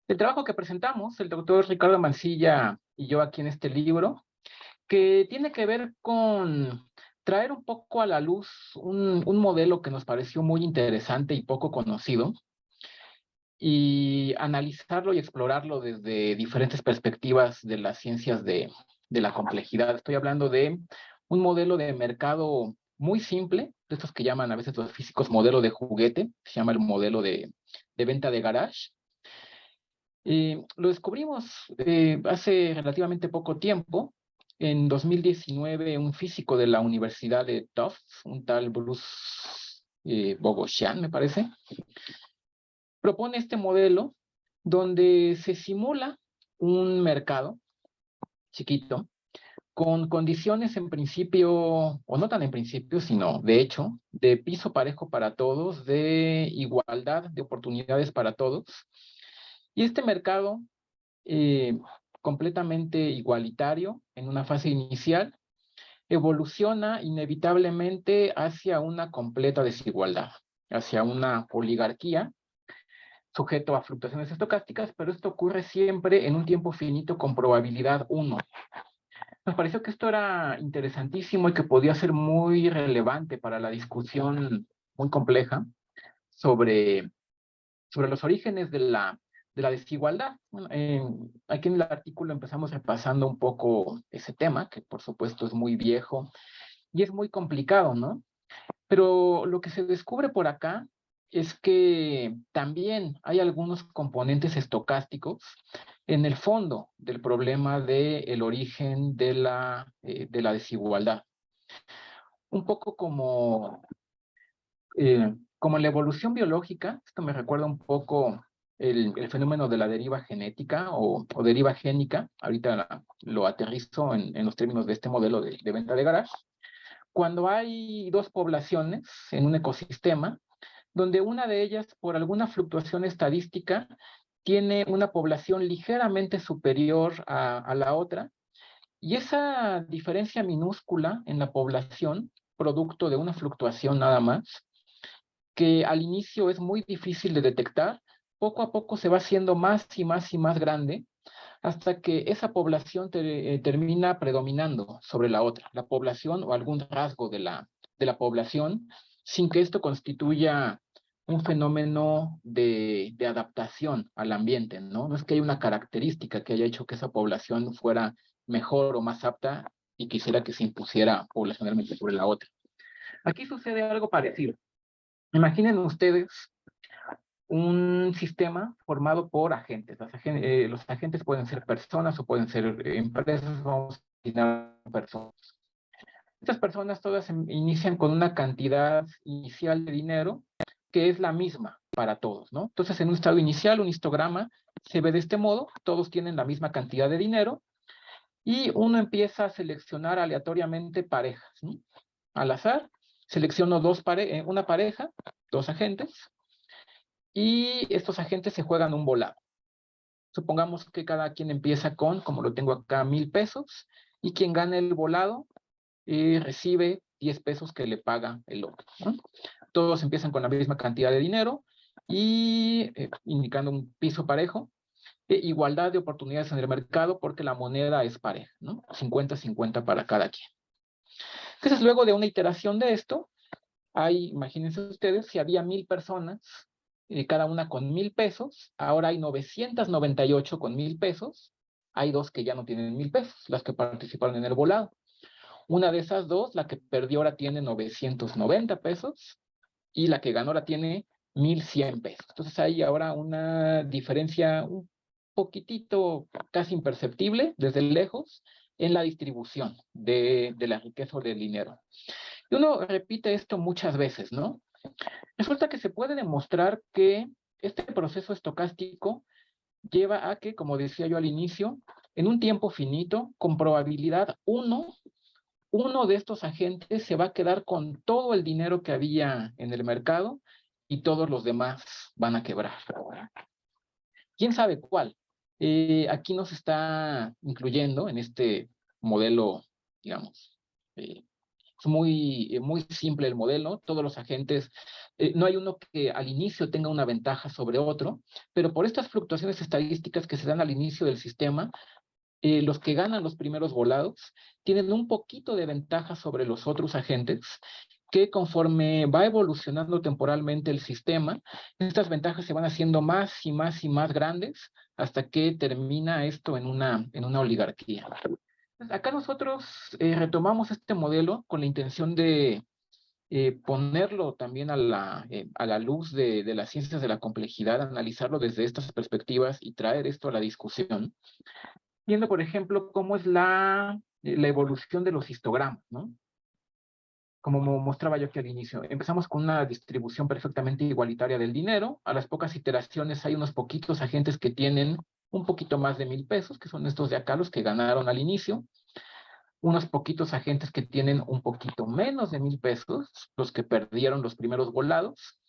Speaker 5: el trabajo que presentamos, el doctor Ricardo Mancilla y yo aquí en este libro, que tiene que ver con traer un poco a la luz un modelo que nos pareció muy interesante y poco conocido, y analizarlo y explorarlo desde diferentes perspectivas de las ciencias de la complejidad. Estoy hablando de un modelo de mercado muy simple, de estos que llaman a veces los físicos modelo de juguete, se llama el modelo de venta de garage. Lo descubrimos hace relativamente poco tiempo. En 2019, un físico de la Universidad de Tufts, un tal Bruce Boghossian, me parece, propone este modelo donde se simula un mercado chiquito con condiciones en principio, o no tan en principio, sino de hecho, de piso parejo para todos, de igualdad de oportunidades para todos. Y este mercado completamente igualitario en una fase inicial evoluciona inevitablemente hacia una completa desigualdad, hacia una oligarquía sujeto a fluctuaciones estocásticas, pero esto ocurre siempre en un tiempo finito con probabilidad 1. Nos pareció que esto era interesantísimo y que podía ser muy relevante para la discusión muy compleja sobre los orígenes de la desigualdad. Bueno, aquí en el artículo empezamos repasando un poco ese tema, que por supuesto es muy viejo y es muy complicado, ¿no? Pero lo que se descubre por acá es que también hay algunos componentes estocásticos en el fondo del problema del origen de la desigualdad. Un poco como en la evolución biológica, esto me recuerda un poco el fenómeno de la deriva genética o deriva génica. Ahorita lo aterrizo en los términos de este modelo de venta de garage. Cuando hay dos poblaciones en un ecosistema, donde una de ellas, por alguna fluctuación estadística, tiene una población ligeramente superior a la otra, y esa diferencia minúscula en la población, producto de una fluctuación nada más, que al inicio es muy difícil de detectar, poco a poco se va haciendo más y más y más grande, hasta que esa población termina predominando sobre la otra, la población o algún rasgo de la población, sin que esto constituya un fenómeno de adaptación al ambiente, ¿no? No es que haya una característica que haya hecho que esa población fuera mejor o más apta y quisiera que se impusiera poblacionalmente sobre la otra. Aquí sucede algo parecido. Imaginen ustedes un sistema formado por agentes. Los agentes pueden ser personas o pueden ser empresas, vamos a imaginar personas. Estas personas todas inician con una cantidad inicial de dinero que es la misma para todos, ¿no? Entonces, en un estado inicial, un histograma se ve de este modo, todos tienen la misma cantidad de dinero y uno empieza a seleccionar aleatoriamente parejas, ¿no? Al azar, selecciono una pareja, dos agentes, y estos agentes se juegan un volado. Supongamos que cada quien empieza con, como lo tengo acá, 1,000 pesos, y quien gana el volado recibe 10 pesos que le paga el otro, ¿no? Todos empiezan con la misma cantidad de dinero y indicando un piso parejo, igualdad de oportunidades en el mercado porque la moneda es pareja, ¿no? 50-50 para cada quien. Entonces, luego de una iteración de esto, imagínense ustedes, si había 1,000 personas, cada una con 1,000 pesos, ahora hay 998 con 1,000 pesos, hay 2 que ya no tienen 1,000 pesos, las que participaron en el volado. Una de esas 2, la que perdió ahora tiene 990 pesos, y la que ganó ahora tiene 1,100 pesos. Entonces hay ahora una diferencia un poquitito, casi imperceptible, desde lejos, en la distribución de la riqueza o del dinero. Y uno repite esto muchas veces, ¿no? Resulta que se puede demostrar que este proceso estocástico lleva a que, como decía yo al inicio, en un tiempo finito, con probabilidad uno de estos agentes se va a quedar con todo el dinero que había en el mercado y todos los demás van a quebrar. ¿Quién sabe cuál? Aquí nos está incluyendo en este modelo, digamos, es muy simple el modelo, todos los agentes, no hay uno que al inicio tenga una ventaja sobre otro, pero por estas fluctuaciones estadísticas que se dan al inicio del sistema, los que ganan los primeros volados tienen un poquito de ventaja sobre los otros agentes, que conforme va evolucionando temporalmente el sistema, estas ventajas se van haciendo más y más y más grandes hasta que termina esto en una oligarquía. Acá nosotros retomamos este modelo con la intención de ponerlo también a la luz de las ciencias de la complejidad, analizarlo desde estas perspectivas y traer esto a la discusión, viendo, por ejemplo, cómo es la evolución de los histogramas, ¿no? Como mostraba yo aquí al inicio, empezamos con una distribución perfectamente igualitaria del dinero. A las pocas iteraciones hay unos poquitos agentes que tienen un poquito más de 1,000 pesos, que son estos de acá, los que ganaron al inicio. Unos poquitos agentes que tienen un poquito menos de 1,000 pesos, los que perdieron los primeros volados.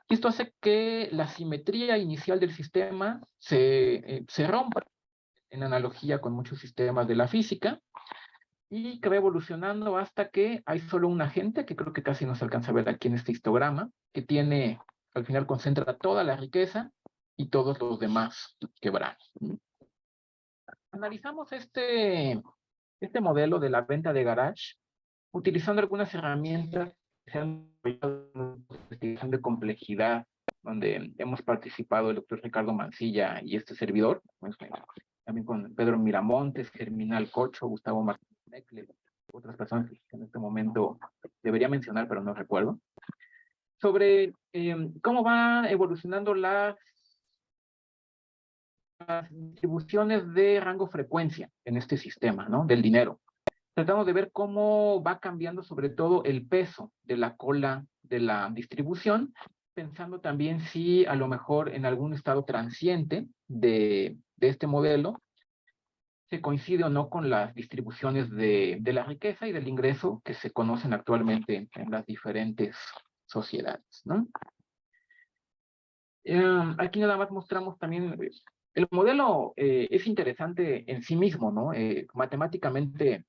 Speaker 5: Y esto hace que la simetría inicial del sistema se rompa, en analogía con muchos sistemas de la física, y que va evolucionando hasta que hay solo un agente, que creo que casi no se alcanza a ver aquí en este histograma, que tiene, al final concentra toda la riqueza y todos los demás quebran. Analizamos este modelo de la venta de garage utilizando algunas herramientas que se han desarrollado en investigación de complejidad, donde hemos participado el doctor Ricardo Mancilla y este servidor, también con Pedro Miramontes, Germinal Cocho, Gustavo Martínez, otras personas que en este momento debería mencionar, pero no recuerdo, sobre cómo van evolucionando las distribuciones de rango frecuencia en este sistema, ¿no? Del dinero. Tratamos de ver cómo va cambiando sobre todo el peso de la cola de la distribución, pensando también si a lo mejor en algún estado transiente de este modelo se coincide o no con las distribuciones de la riqueza y del ingreso que se conocen actualmente en las diferentes sociedades, ¿no? Aquí nada más mostramos también, el modelo es interesante en sí mismo, ¿no? Matemáticamente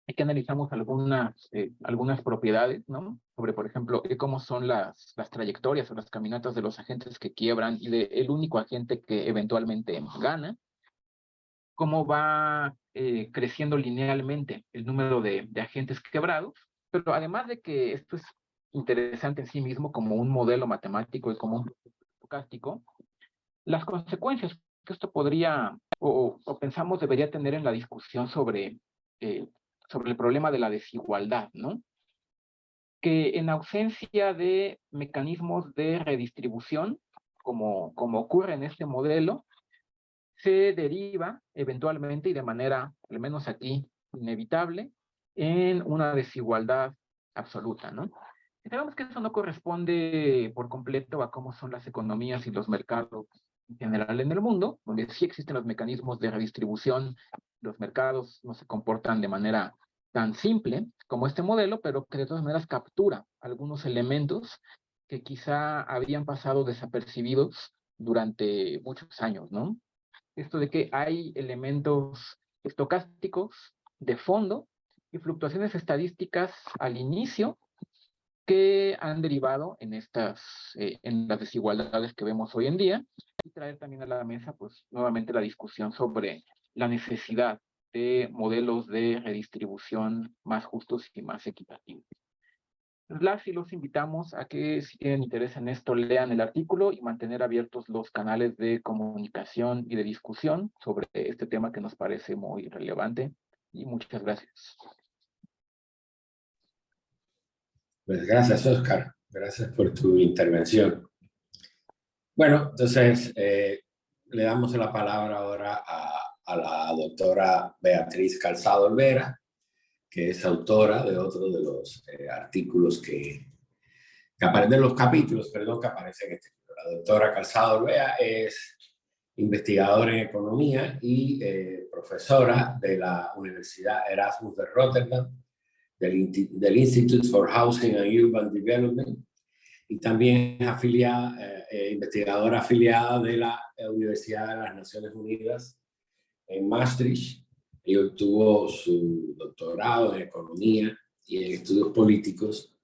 Speaker 5: aquí analizamos algunas propiedades, ¿no? Sobre, por ejemplo, cómo son las trayectorias o las caminatas de los agentes que quiebran y del único agente que eventualmente gana. Cómo va creciendo linealmente el número de agentes quebrados, pero además de que esto es interesante en sí mismo como un modelo matemático y como un estocástico, las consecuencias que esto podría, o pensamos debería tener en la discusión sobre el problema de la desigualdad, ¿no? Que en ausencia de mecanismos de redistribución, como ocurre en este modelo, se deriva eventualmente y de manera, al menos aquí, inevitable, en una desigualdad absoluta, ¿no? Y sabemos que eso no corresponde por completo a cómo son las economías y los mercados en general en el mundo, donde sí existen los mecanismos de redistribución, los mercados no se comportan de manera tan simple como este modelo, pero que de todas maneras captura algunos elementos que quizá habían pasado desapercibidos durante muchos años, ¿no? esto de que hay elementos estocásticos de fondo y fluctuaciones estadísticas al inicio que han derivado en en las desigualdades que vemos hoy en día, y traer también a la mesa, pues, nuevamente la discusión sobre la necesidad de modelos de redistribución más justos y más equitativos. Las y los invitamos a que, si tienen interés en esto, lean el artículo y mantener abiertos los canales de comunicación y de discusión sobre este tema que nos parece muy relevante. Y muchas gracias.
Speaker 1: Pues gracias, Oscar. Gracias por tu intervención. Bueno, entonces le damos la palabra ahora a la doctora Beatriz Calzado Olvera, que es autora de otro de los artículos que aparecen, de los capítulos, perdón, que aparecen en este libro. La doctora Calzado Olvera es investigadora en economía y profesora de la Universidad Erasmus de Rotterdam, del Institute for Housing and Urban Development, y también es investigadora afiliada de la Universidad de las Naciones Unidas en Maastricht, y obtuvo su doctorado en economía y en estudios políticos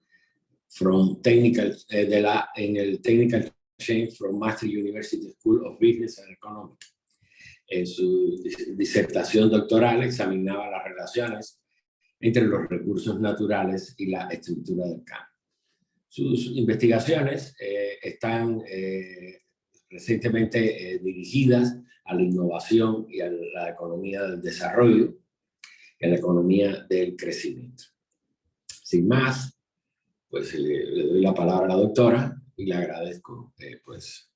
Speaker 1: en el Technical Exchange from Maastricht University School of Business and Economics. En su disertación doctoral examinaba las relaciones entre los recursos naturales y la estructura del campo. Sus investigaciones están recientemente dirigidas a la innovación y a la economía del desarrollo y a la economía del crecimiento. Sin más, pues le doy la palabra a la doctora y le agradezco pues,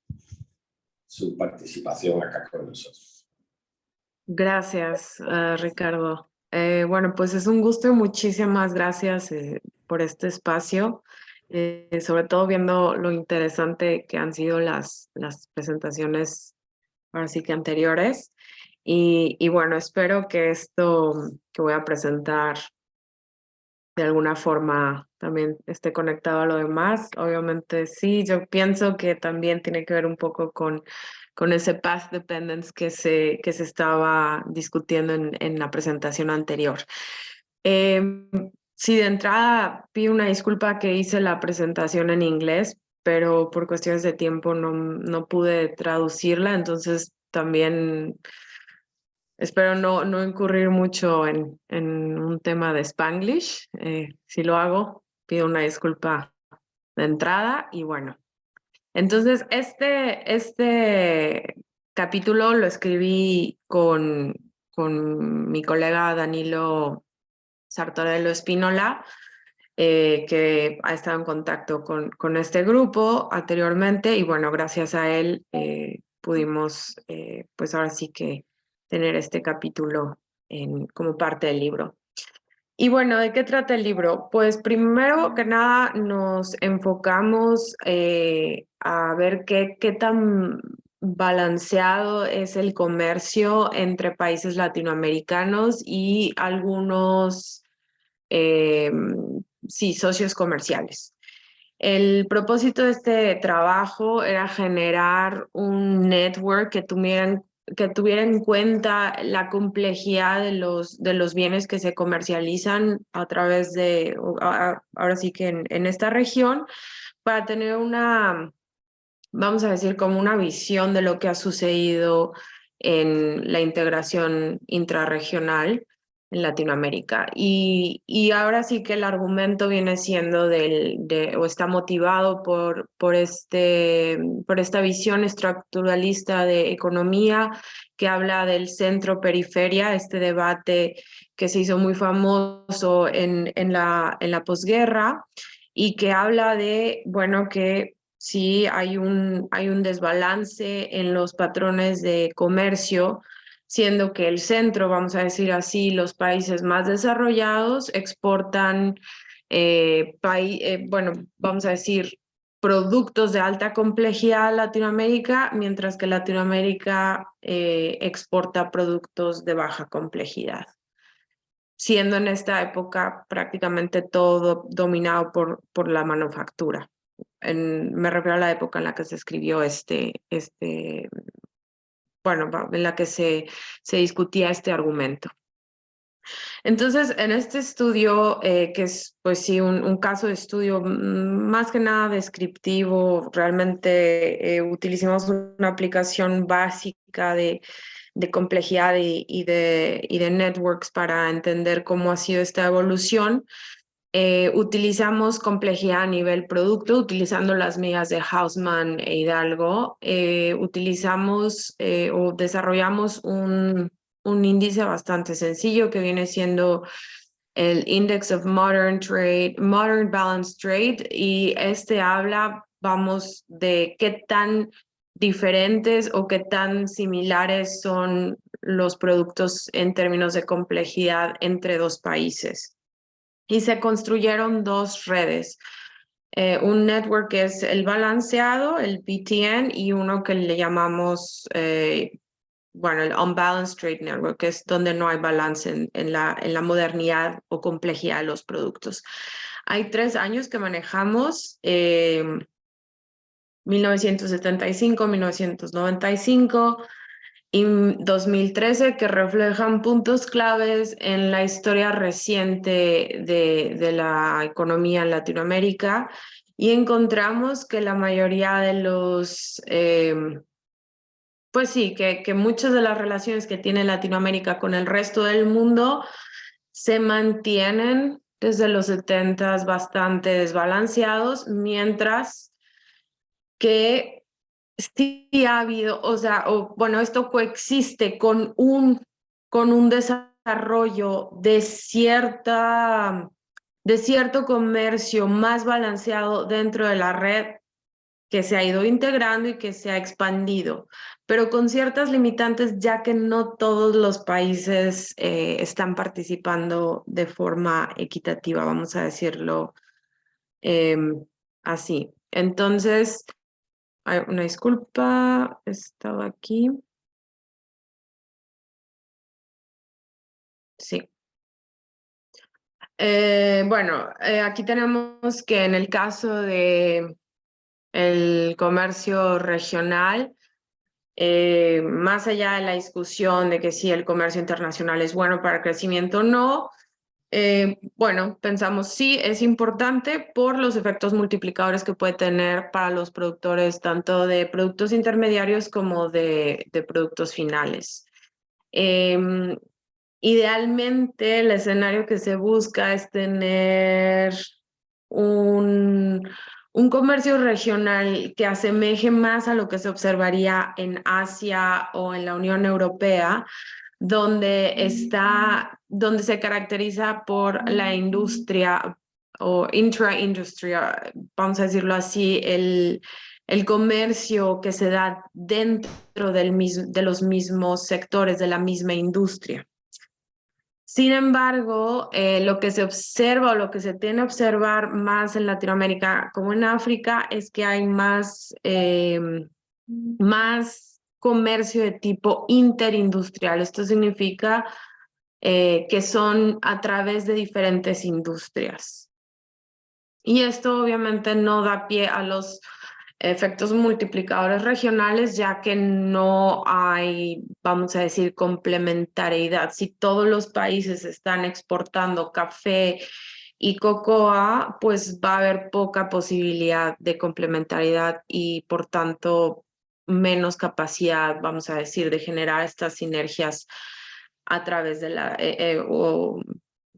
Speaker 1: su participación acá con nosotros.
Speaker 6: Gracias, Ricardo. Bueno, pues es un gusto y muchísimas gracias por este espacio, sobre todo viendo lo interesante que han sido las presentaciones, ahora sí que anteriores. Y bueno, espero que esto que voy a presentar de alguna forma también esté conectado a lo demás. Obviamente sí, yo pienso que también tiene que ver un poco con ese path dependence que se estaba discutiendo en la presentación anterior. Sí, de entrada pido una disculpa que hice la presentación en inglés, pero por cuestiones de tiempo no pude traducirla, entonces también espero no incurrir mucho en un tema de Spanglish. Si lo hago, pido una disculpa de entrada y bueno. Entonces, este capítulo lo escribí con mi colega Danilo Sartorello Espínola, que ha estado en contacto con este grupo anteriormente y bueno, gracias a él pudimos pues ahora sí que tener este capítulo como parte del libro. Y bueno, ¿de qué trata el libro? Pues primero que nada nos enfocamos a ver qué tan balanceado es el comercio entre países latinoamericanos y algunos socios comerciales. El propósito de este trabajo era generar un network que tuviera en cuenta la complejidad de los bienes que se comercializan a través de, ahora sí que en esta región, para tener vamos a decir, como una visión de lo que ha sucedido en la integración intrarregional en Latinoamérica. Y ahora sí que el argumento viene siendo o está motivado por esta visión estructuralista de economía que habla del centro-periferia, este debate que se hizo muy famoso en la posguerra y que habla de, bueno, que sí hay un desbalance en los patrones de comercio, siendo que el centro, vamos a decir así, los países más desarrollados exportan, bueno, vamos a decir, productos de alta complejidad a Latinoamérica, mientras que Latinoamérica exporta productos de baja complejidad, siendo en esta época prácticamente todo dominado por la manufactura. Me refiero a la época en la que se escribió este bueno, en la que se discutía este argumento. Entonces, en este estudio, que es pues sí un caso de estudio más que nada descriptivo, realmente utilizamos una aplicación básica de complejidad y de networks para entender cómo ha sido esta evolución. Utilizamos complejidad a nivel producto, utilizando las migas de Hausman e Hidalgo. Utilizamos o desarrollamos un índice bastante sencillo que viene siendo el Index of Modern Balanced Trade, y este habla, vamos, de qué tan diferentes o qué tan similares son los productos en términos de complejidad entre dos países. Y se construyeron dos redes. Un network que es el balanceado, el BTN, y uno que le llamamos, bueno, el Unbalanced Trade Network, que es donde no hay balance en la modernidad o complejidad de los productos. Hay 3 años que manejamos, 1975, 1995 y 2013, que reflejan puntos claves en la historia reciente de la economía en Latinoamérica, y encontramos que la mayoría de los, pues sí, que muchas de las relaciones que tiene Latinoamérica con el resto del mundo se mantienen desde los 70s bastante desbalanceados, mientras que sí ha habido, o sea, bueno, esto coexiste con un desarrollo de cierto comercio más balanceado dentro de la red, que se ha ido integrando y que se ha expandido, pero con ciertas limitantes, ya que no todos los países están participando de forma equitativa, vamos a decirlo así. Entonces, una disculpa, estaba aquí. Sí. Bueno, aquí tenemos que en el caso de el comercio regional, más allá de la discusión de que si el comercio internacional es bueno para el crecimiento o no, bueno, pensamos sí, es importante por los efectos multiplicadores que puede tener para los productores, tanto de productos intermediarios como de productos finales. Idealmente, el escenario que se busca es tener un comercio regional que asemeje más a lo que se observaría en Asia o en la Unión Europea, donde se caracteriza por la industria o intra-industria, vamos a decirlo así, el comercio que se da dentro de los mismos sectores, de la misma industria. Sin embargo, lo que se observa o lo que se tiene a observar más en Latinoamérica como en África es que hay más comercio de tipo interindustrial. Esto significa que son a través de diferentes industrias. Y esto obviamente no da pie a los efectos multiplicadores regionales, ya que no hay, vamos a decir, complementariedad. Si todos los países están exportando café y cocoa, pues va a haber poca posibilidad de complementariedad y por tanto menos capacidad, vamos a decir, de generar estas sinergias a través de o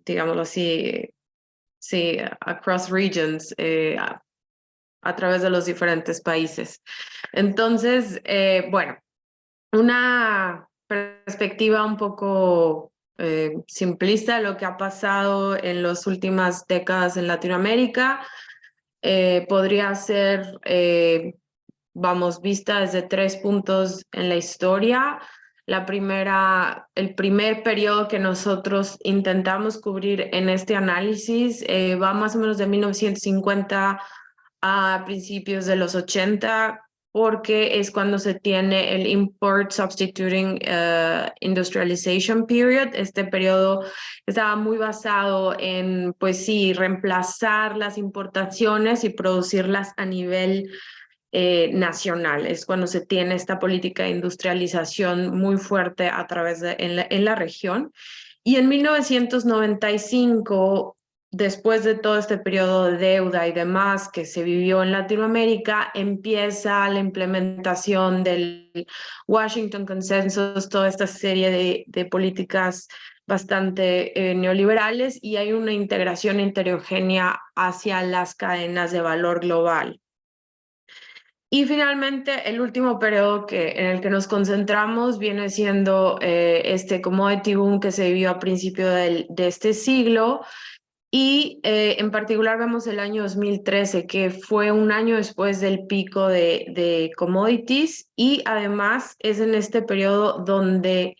Speaker 6: digámoslo así, sí, across regions, a través de los diferentes países. Entonces, bueno, una perspectiva un poco simplista de lo que ha pasado en las últimas décadas en Latinoamérica podría ser, vamos, vista desde 3 puntos en la historia. El primer periodo que nosotros intentamos cubrir en este análisis va más o menos de 1950 a principios de los 80, porque es cuando se tiene el Import Substituting Industrialization Period. Este periodo estaba muy basado en, pues sí, reemplazar las importaciones y producirlas a nivel nacional. Es cuando se tiene esta política de industrialización muy fuerte a través de en la región. Y en 1995, después de todo este periodo de deuda y demás que se vivió en Latinoamérica, empieza la implementación del Washington Consensus, toda esta serie de políticas bastante neoliberales, y hay una integración heterogénea hacia las cadenas de valor global. Y finalmente, el último periodo en el que nos concentramos viene siendo este commodity boom que se vivió a principio de este siglo, y en particular vemos el año 2013, que fue un año después del pico de commodities, y además es en este periodo donde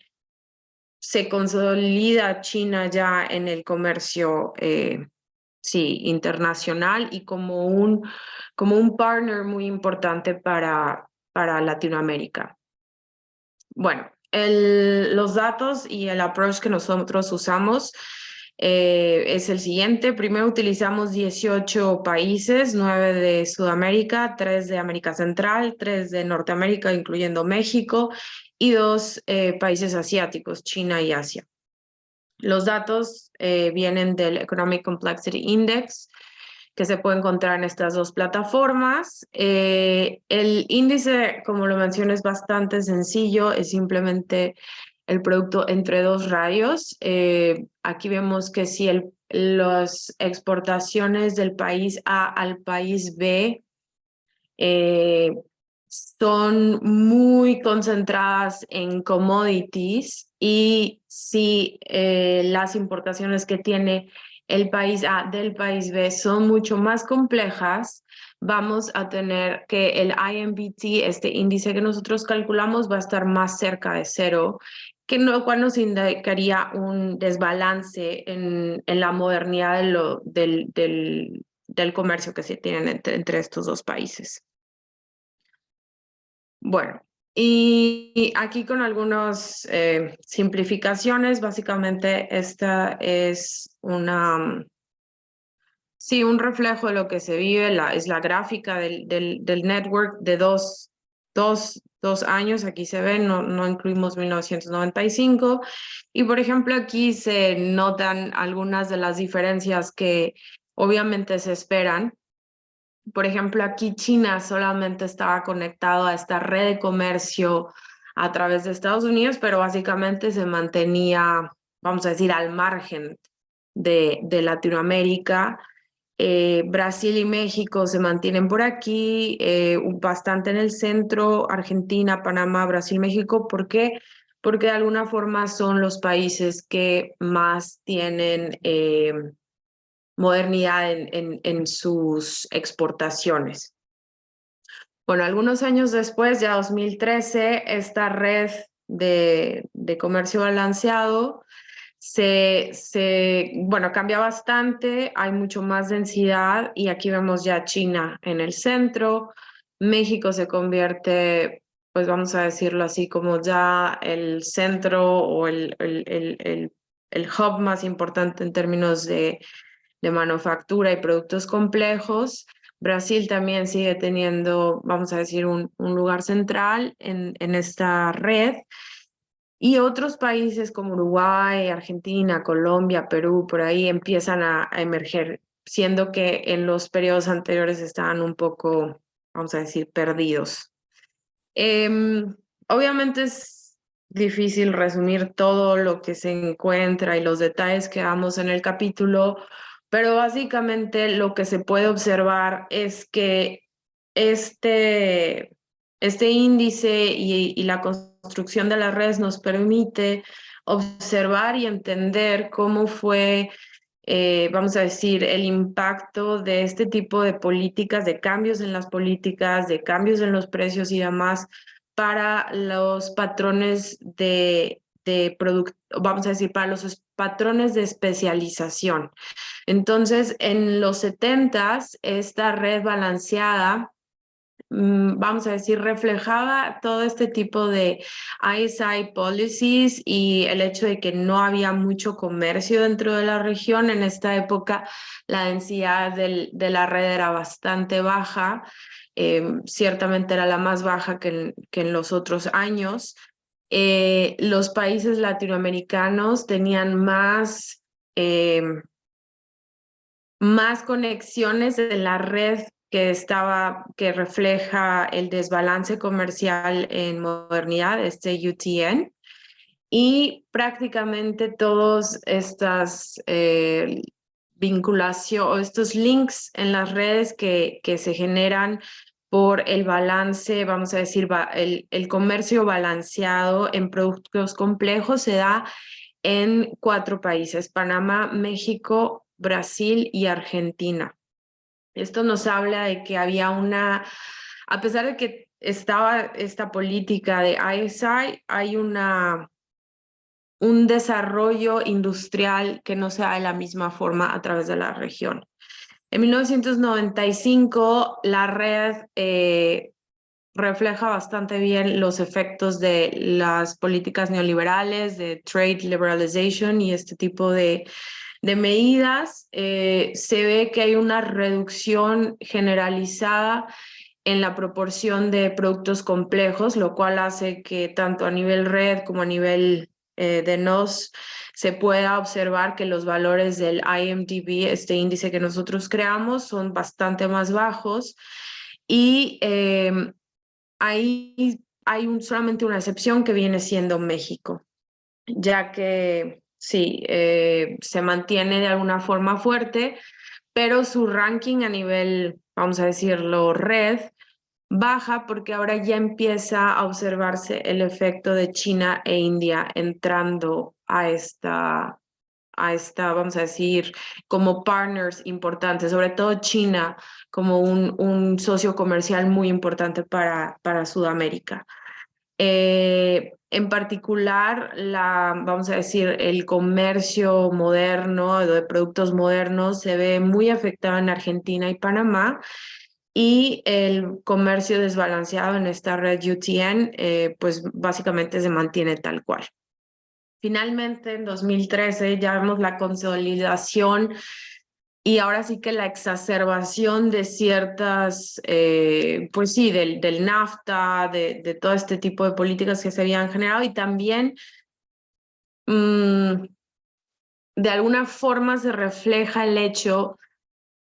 Speaker 6: se consolida China ya en el comercio internacional, y como un partner muy importante para Latinoamérica. Bueno, los datos y el approach que nosotros usamos es el siguiente. Primero utilizamos 18 países, 9 de Sudamérica, 3 de América Central, 3 de Norteamérica, incluyendo México, y 2 países asiáticos, China y Asia. Los datos vienen del Economic Complexity Index, que se puede encontrar en estas dos plataformas. El índice, como lo mencioné, es bastante sencillo, es simplemente el producto entre dos radios. Aquí vemos que si las exportaciones del país A al país B son muy concentradas en commodities, y si las importaciones que tiene el país A del país B son mucho más complejas, vamos a tener que el IMPT, este índice que nosotros calculamos, va a estar más cerca de cero, lo cual nos indicaría un desbalance en la modernidad del comercio que se tienen entre estos dos países. Bueno, y aquí con algunas simplificaciones, básicamente esta es un reflejo de lo que se vive, es la gráfica del network de dos años. Aquí se ve, no incluimos 1995, y por ejemplo aquí se notan algunas de las diferencias que obviamente se esperan. Por ejemplo, aquí China solamente estaba conectado a esta red de comercio a través de Estados Unidos, pero básicamente se mantenía, vamos a decir, al margen de Latinoamérica. Brasil y México se mantienen por aquí, bastante en el centro, Argentina, Panamá, Brasil, México. ¿Por qué? Porque de alguna forma son los países que más tienen modernidad en sus exportaciones. Bueno, algunos años después, ya 2013, esta red de comercio balanceado cambia bastante, hay mucho más densidad, y aquí vemos ya China en el centro. México se convierte, pues vamos a decirlo así, como ya el centro o el hub más importante en términos de manufactura y productos complejos. Brasil también sigue teniendo, vamos a decir, un lugar central en esta red. Y otros países como Uruguay, Argentina, Colombia, Perú, por ahí empiezan a emerger, siendo que en los periodos anteriores estaban un poco, vamos a decir, perdidos. Obviamente es difícil resumir todo lo que se encuentra y los detalles que damos en el capítulo, pero básicamente lo que se puede observar es que este índice y la construcción de las redes nos permite observar y entender cómo fue, vamos a decir, el impacto de este tipo de políticas, de cambios en las políticas, de cambios en los precios y demás, para los patrones vamos a decir, para los patrones de especialización. Entonces, en los 70s, esta red balanceada vamos a decir, reflejaba todo este tipo de ISI policies y el hecho de que no había mucho comercio dentro de la región. En esta época la densidad de la red era bastante baja, ciertamente era la más baja que en los otros años. Los países latinoamericanos tenían más conexiones en la red que refleja el desbalance comercial en modernidad, este UTN, y prácticamente todos estas vinculaciones, estos links en las redes que se generan por el balance, vamos a decir, el comercio balanceado en productos complejos se da en 4 países: Panamá, México, Brasil y Argentina. Esto nos habla de que había a pesar de que estaba esta política de ISI, hay un desarrollo industrial que no se da de la misma forma a través de la región. En 1995, la red refleja bastante bien los efectos de las políticas neoliberales, de trade liberalization y este tipo de medidas. Se ve que hay una reducción generalizada en la proporción de productos complejos, lo cual hace que tanto a nivel red como a nivel de NOS se pueda observar que los valores del IMDb, este índice que nosotros creamos, son bastante más bajos. Y ahí hay solamente una excepción, que viene siendo México, ya que sí, se mantiene de alguna forma fuerte, pero su ranking a nivel, vamos a decirlo, red, baja porque ahora ya empieza a observarse el efecto de China e India entrando a esta, vamos a decir, como partners importantes, sobre todo China como un socio comercial muy importante para Sudamérica. En particular, vamos a decir, el comercio moderno de productos modernos se ve muy afectado en Argentina y Panamá, y el comercio desbalanceado en esta red UTN, pues básicamente se mantiene tal cual. Finalmente, en 2013 ya vemos la consolidación y ahora sí que la exacerbación de ciertas, pues sí, del NAFTA, de todo este tipo de políticas que se habían generado, y también de alguna forma se refleja el hecho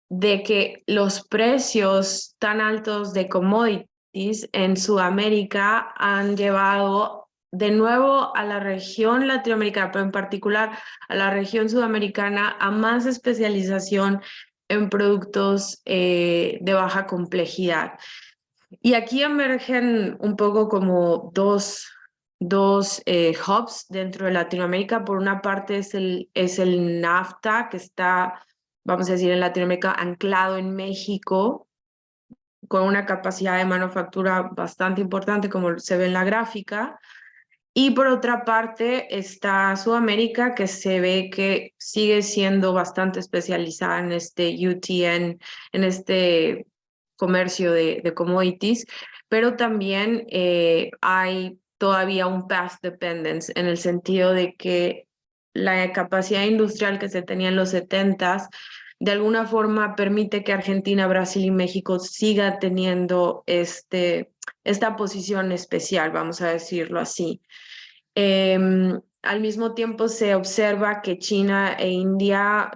Speaker 6: de que los precios tan altos de commodities en Sudamérica han llevado de nuevo a la región latinoamericana, pero en particular a la región sudamericana, a más especialización en productos de baja complejidad. Y aquí emergen un poco como dos hubs dentro de Latinoamérica. Por una parte es el NAFTA, que está, vamos a decir, en Latinoamérica anclado en México, con una capacidad de manufactura bastante importante, como se ve en la gráfica. Y por otra parte está Sudamérica, que se ve que sigue siendo bastante especializada en este UTN, en este comercio de commodities, pero también hay todavía un path dependence, en el sentido de que la capacidad industrial que se tenía en los 70s de alguna forma permite que Argentina, Brasil y México siga teniendo esta posición especial, vamos a decirlo así. Al mismo tiempo se observa que China e India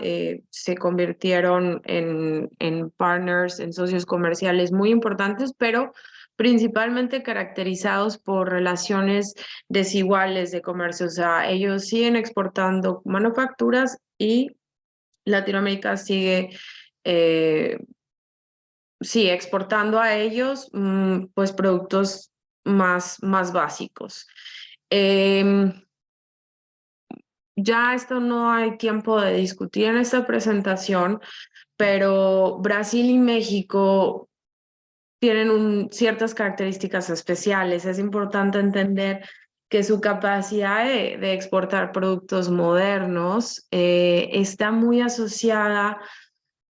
Speaker 6: se convirtieron en partners, en socios comerciales muy importantes, pero principalmente caracterizados por relaciones desiguales de comercio. O sea, ellos siguen exportando manufacturas y Latinoamérica sigue exportando a ellos pues productos más básicos. Ya esto no hay tiempo de discutir en esta presentación, pero Brasil y México tienen ciertas características especiales. Es importante entender que su capacidad de exportar productos modernos está muy asociada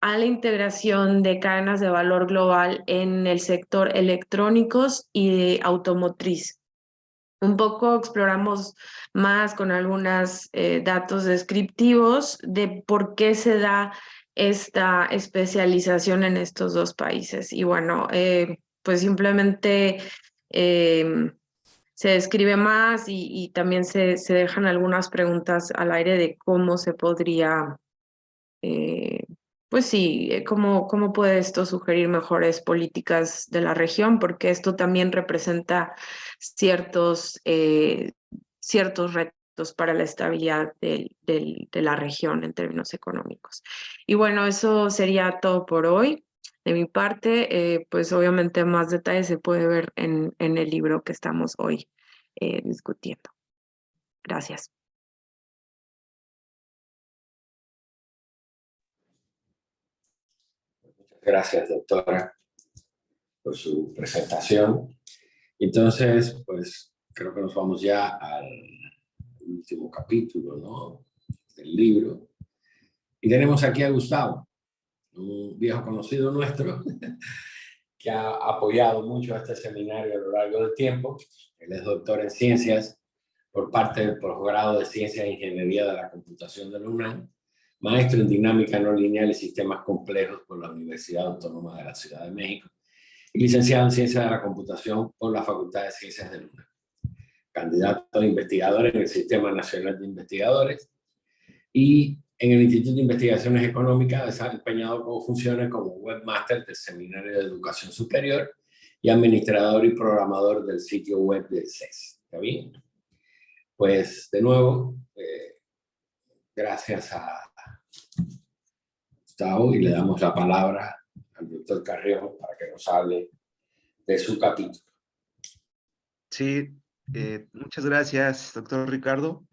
Speaker 6: a la integración de cadenas de valor global en el sector electrónicos y de automotriz. Un poco exploramos más con algunos datos descriptivos de por qué se da esta especialización en estos dos países. Y bueno, pues simplemente se describe más y también se dejan algunas preguntas al aire de cómo se podría, pues sí, cómo puede esto sugerir mejores políticas de la región, porque esto también representa ciertos retos para la estabilidad de la región en términos económicos. Y bueno, eso sería todo por hoy. De mi parte, pues obviamente más detalles se puede ver en el libro que estamos hoy discutiendo. Gracias.
Speaker 1: Muchas gracias, doctora, por su presentación. Entonces, pues creo que nos vamos ya al último capítulo, ¿no?, del libro. Y tenemos aquí a Gustavo, un viejo conocido nuestro, que ha apoyado mucho a este seminario a lo largo del tiempo. Él es doctor en ciencias por parte del posgrado de Ciencias e Ingeniería de la Computación de la UNAM, maestro en dinámica no lineal y sistemas complejos por la Universidad Autónoma de la Ciudad de México, y licenciado en Ciencias de la Computación por la Facultad de Ciencias de la UNAM. Candidato a investigador en el Sistema Nacional de Investigadores y en el Instituto de Investigaciones Económicas ha desempeñado como funciones como webmaster del Seminario de Educación Superior y administrador y programador del sitio web del CES. ¿Está bien? Pues de nuevo, gracias a Gustavo, y le damos la palabra al doctor Carrión para que nos hable de su capítulo.
Speaker 7: Sí, muchas gracias, doctor Ricardo,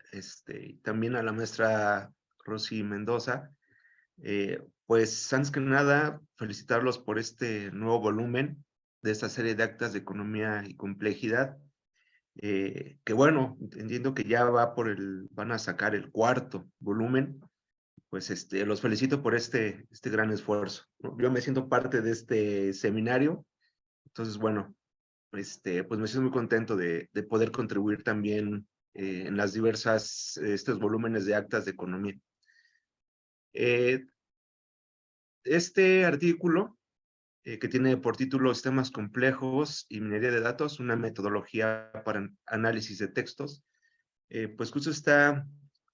Speaker 7: y también a la maestra Rosy Mendoza. Pues antes que nada, felicitarlos por este nuevo volumen de esta serie de actas de economía y complejidad, que bueno, entiendo que ya van a sacar el cuarto volumen. Pues los felicito por este gran esfuerzo, ¿no? Yo me siento parte de este seminario, entonces bueno, pues me siento muy contento de poder contribuir también en las diversas, estos volúmenes de actas de economía. Este artículo, que tiene por título Sistemas complejos y minería de datos, una metodología para análisis de textos, pues justo está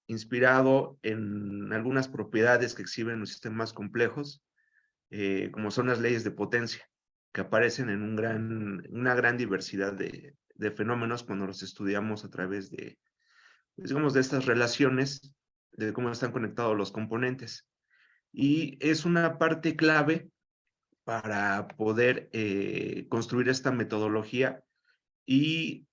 Speaker 7: inspirado en algunas propiedades que exhiben los sistemas complejos, como son las leyes de potencia, que aparecen en una gran diversidad de fenómenos cuando los estudiamos a través de, pues, digamos, de estas relaciones, de cómo están conectados los componentes. Y es una parte clave para poder construir esta metodología y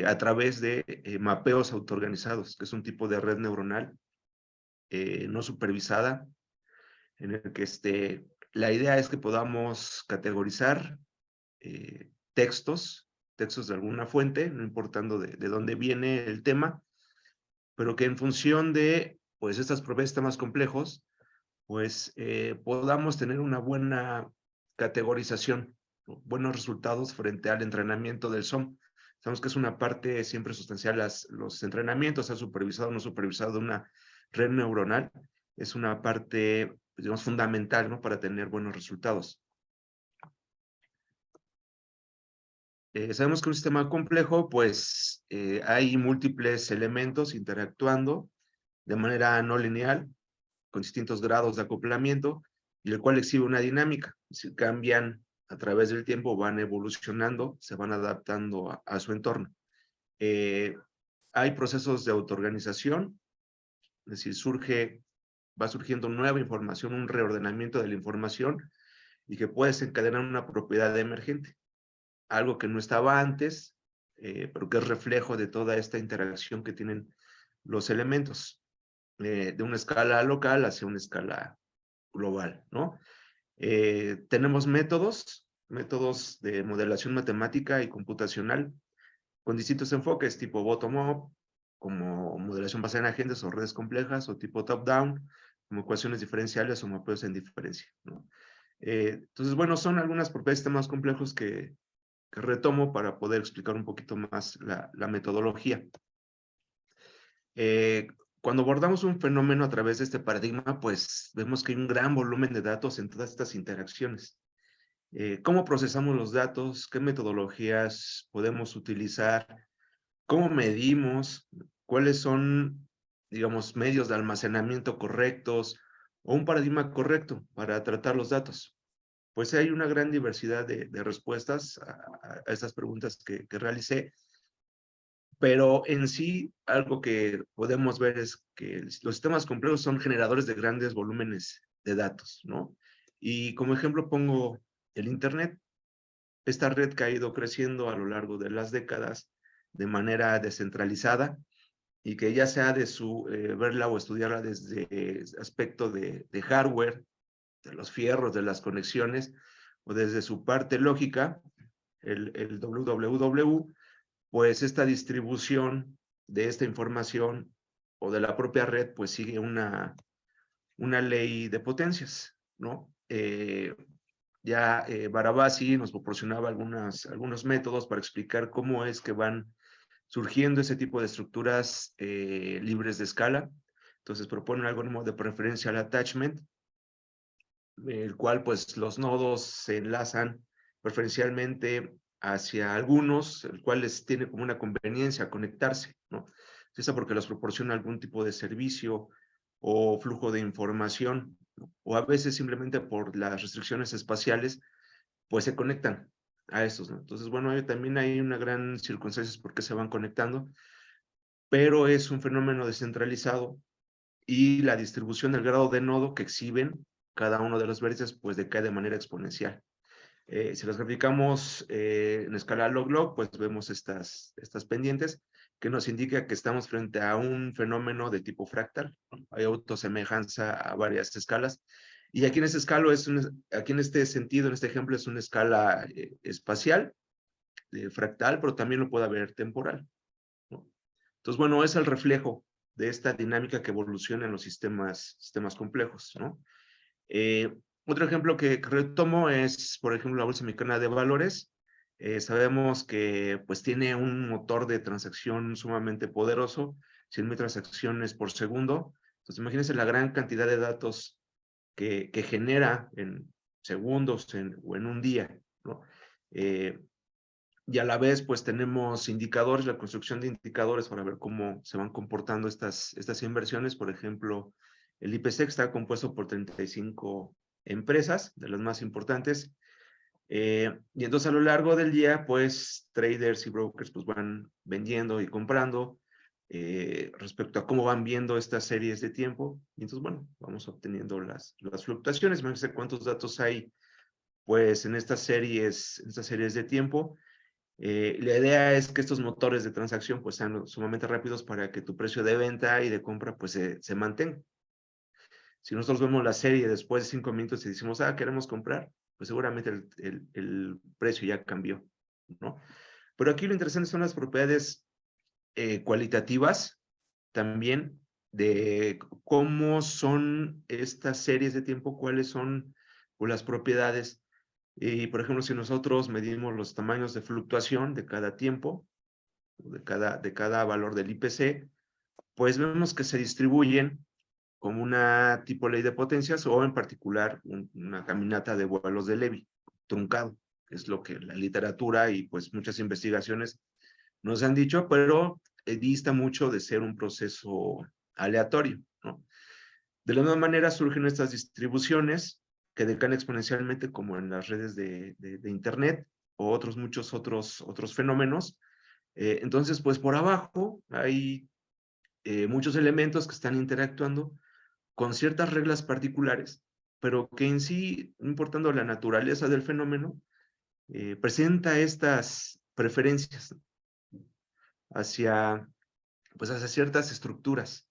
Speaker 7: a través de mapeos autoorganizados, que es un tipo de red neuronal no supervisada, en el que la idea es que podamos categorizar textos de alguna fuente, no importando de dónde viene el tema, pero que en función de pues estas propiedades más complejos, pues podamos tener una buena categorización, buenos resultados frente al entrenamiento del SOM. Sabemos que es una parte siempre sustancial, los entrenamientos, sea supervisado o no supervisado de una red neuronal, es una parte, digamos, fundamental, ¿no?, para tener buenos resultados. Sabemos que un sistema complejo, pues hay múltiples elementos interactuando de manera no lineal, con distintos grados de acoplamiento, y el cual exhibe una dinámica. Si cambian a través del tiempo, van evolucionando, se van adaptando a su entorno. Hay procesos de autoorganización, es decir, va surgiendo nueva información, un reordenamiento de la información, y que puede desencadenar una propiedad emergente, algo que no estaba antes, pero que es reflejo de toda esta interacción que tienen los elementos, de una escala local hacia una escala global, ¿no? Tenemos métodos de modelación matemática y computacional con distintos enfoques, tipo bottom-up, como modelación basada en agentes o redes complejas, o tipo top-down, como ecuaciones diferenciales o mapeos en diferencia, ¿no? Entonces, bueno, son algunas propiedades más complejos que retomo para poder explicar un poquito más la metodología. Cuando abordamos un fenómeno a través de este paradigma, pues vemos que hay un gran volumen de datos en todas estas interacciones. ¿Cómo procesamos los datos? ¿Qué metodologías podemos utilizar? ¿Cómo medimos? ¿Cuáles son, digamos, medios de almacenamiento correctos o un paradigma correcto para tratar los datos? Pues hay una gran diversidad de respuestas a estas preguntas que realicé, pero en sí algo que podemos ver es que los sistemas complejos son generadores de grandes volúmenes de datos, ¿no? Y como ejemplo pongo el Internet, esta red que ha ido creciendo a lo largo de las décadas de manera descentralizada y que ya sea de su verla o estudiarla desde aspecto de hardware, de los fierros, de las conexiones, o desde su parte lógica, el www, pues esta distribución de esta información o de la propia red, pues sigue una ley de potencias, ¿no? Barabasi nos proporcionaba algunos métodos para explicar cómo es que van surgiendo ese tipo de estructuras libres de escala. Entonces propone un algoritmo de preferencial attachment, el cual pues los nodos se enlazan preferencialmente hacia algunos, el cual les tiene como una conveniencia conectarse, ¿no? Eso porque les proporciona algún tipo de servicio o flujo de información, ¿no? O a veces simplemente por las restricciones espaciales, pues se conectan a estos, ¿no? Entonces, bueno, también hay una gran circunstancias por qué se van conectando, pero es un fenómeno descentralizado y la distribución del grado de nodo que exhiben cada uno de los vértices, pues decae de manera exponencial. Si los graficamos en escala log-log, pues vemos estas pendientes que nos indica que estamos frente a un fenómeno de tipo fractal. Hay autosemejanza a varias escalas. Y aquí en este escala aquí en este sentido, en este ejemplo, es una escala espacial, fractal, pero también lo puede haber temporal, ¿no? Entonces, bueno, es el reflejo de esta dinámica que evoluciona en los sistemas complejos, ¿no? Otro ejemplo que retomo es, por ejemplo, la Bolsa Mexicana de Valores. Sabemos que pues tiene un motor de transacción sumamente poderoso, 100,000 transacciones por segundo. Entonces, imagínense la gran cantidad de datos que genera en segundos o en un día, ¿no? Y a la vez, pues tenemos indicadores, la construcción de indicadores para ver cómo se van comportando estas inversiones. Por ejemplo, el IPC está compuesto por 35 empresas, de las más importantes. Y entonces a lo largo del día, pues traders y brokers pues van vendiendo y comprando respecto a cómo van viendo estas series de tiempo. Y entonces, bueno, vamos obteniendo las fluctuaciones. Imagínense cuántos datos hay pues en estas series de tiempo. La idea es que estos motores de transacción pues sean sumamente rápidos para que tu precio de venta y de compra pues se mantenga. Si nosotros vemos la serie después de 5 minutos y decimos, queremos comprar, pues seguramente el precio ya cambió, ¿no? Pero aquí lo interesante son las propiedades cualitativas también de cómo son estas series de tiempo, cuáles son las propiedades. Y, por ejemplo, si nosotros medimos los tamaños de fluctuación de cada tiempo, de cada valor del IPC, pues vemos que se distribuyen como una tipo ley de potencias o en particular una caminata de vuelos de Levy, truncado, que es lo que la literatura y pues muchas investigaciones nos han dicho, pero dista mucho de ser un proceso aleatorio, ¿no? De la misma manera surgen estas distribuciones que decaen exponencialmente como en las redes de Internet o muchos otros fenómenos. Entonces, pues por abajo hay muchos elementos que están interactuando con ciertas reglas particulares, pero que en sí, no importando la naturaleza del fenómeno, presenta estas preferencias hacia ciertas estructuras.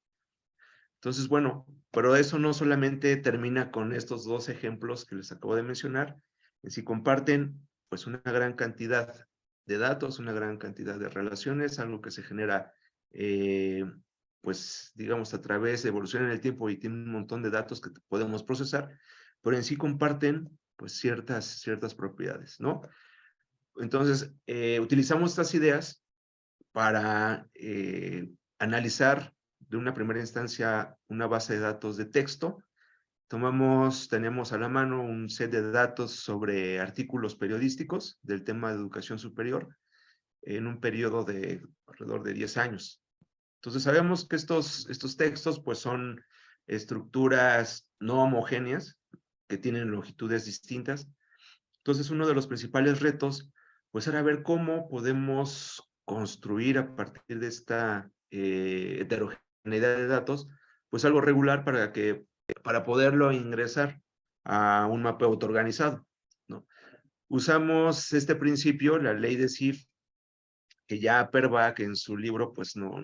Speaker 7: Entonces, bueno, pero eso no solamente termina con estos dos ejemplos que les acabo de mencionar, si comparten pues una gran cantidad de datos, una gran cantidad de relaciones, algo que se genera pues, digamos, a través de evolución en el tiempo y tienen un montón de datos que podemos procesar, pero en sí comparten, pues, ciertas propiedades, ¿no? Entonces, utilizamos estas ideas para analizar de una primera instancia una base de datos de texto. Tenemos a la mano un set de datos sobre artículos periodísticos del tema de educación superior en un periodo de alrededor de 10 años. Entonces sabemos que estos textos pues son estructuras no homogéneas que tienen longitudes distintas. Entonces uno de los principales retos pues era ver cómo podemos construir a partir de esta heterogeneidad de datos pues algo regular para poderlo ingresar a un mapeo autoorganizado, ¿no? Usamos este principio, la ley de Zipf, que ya Perback en su libro pues no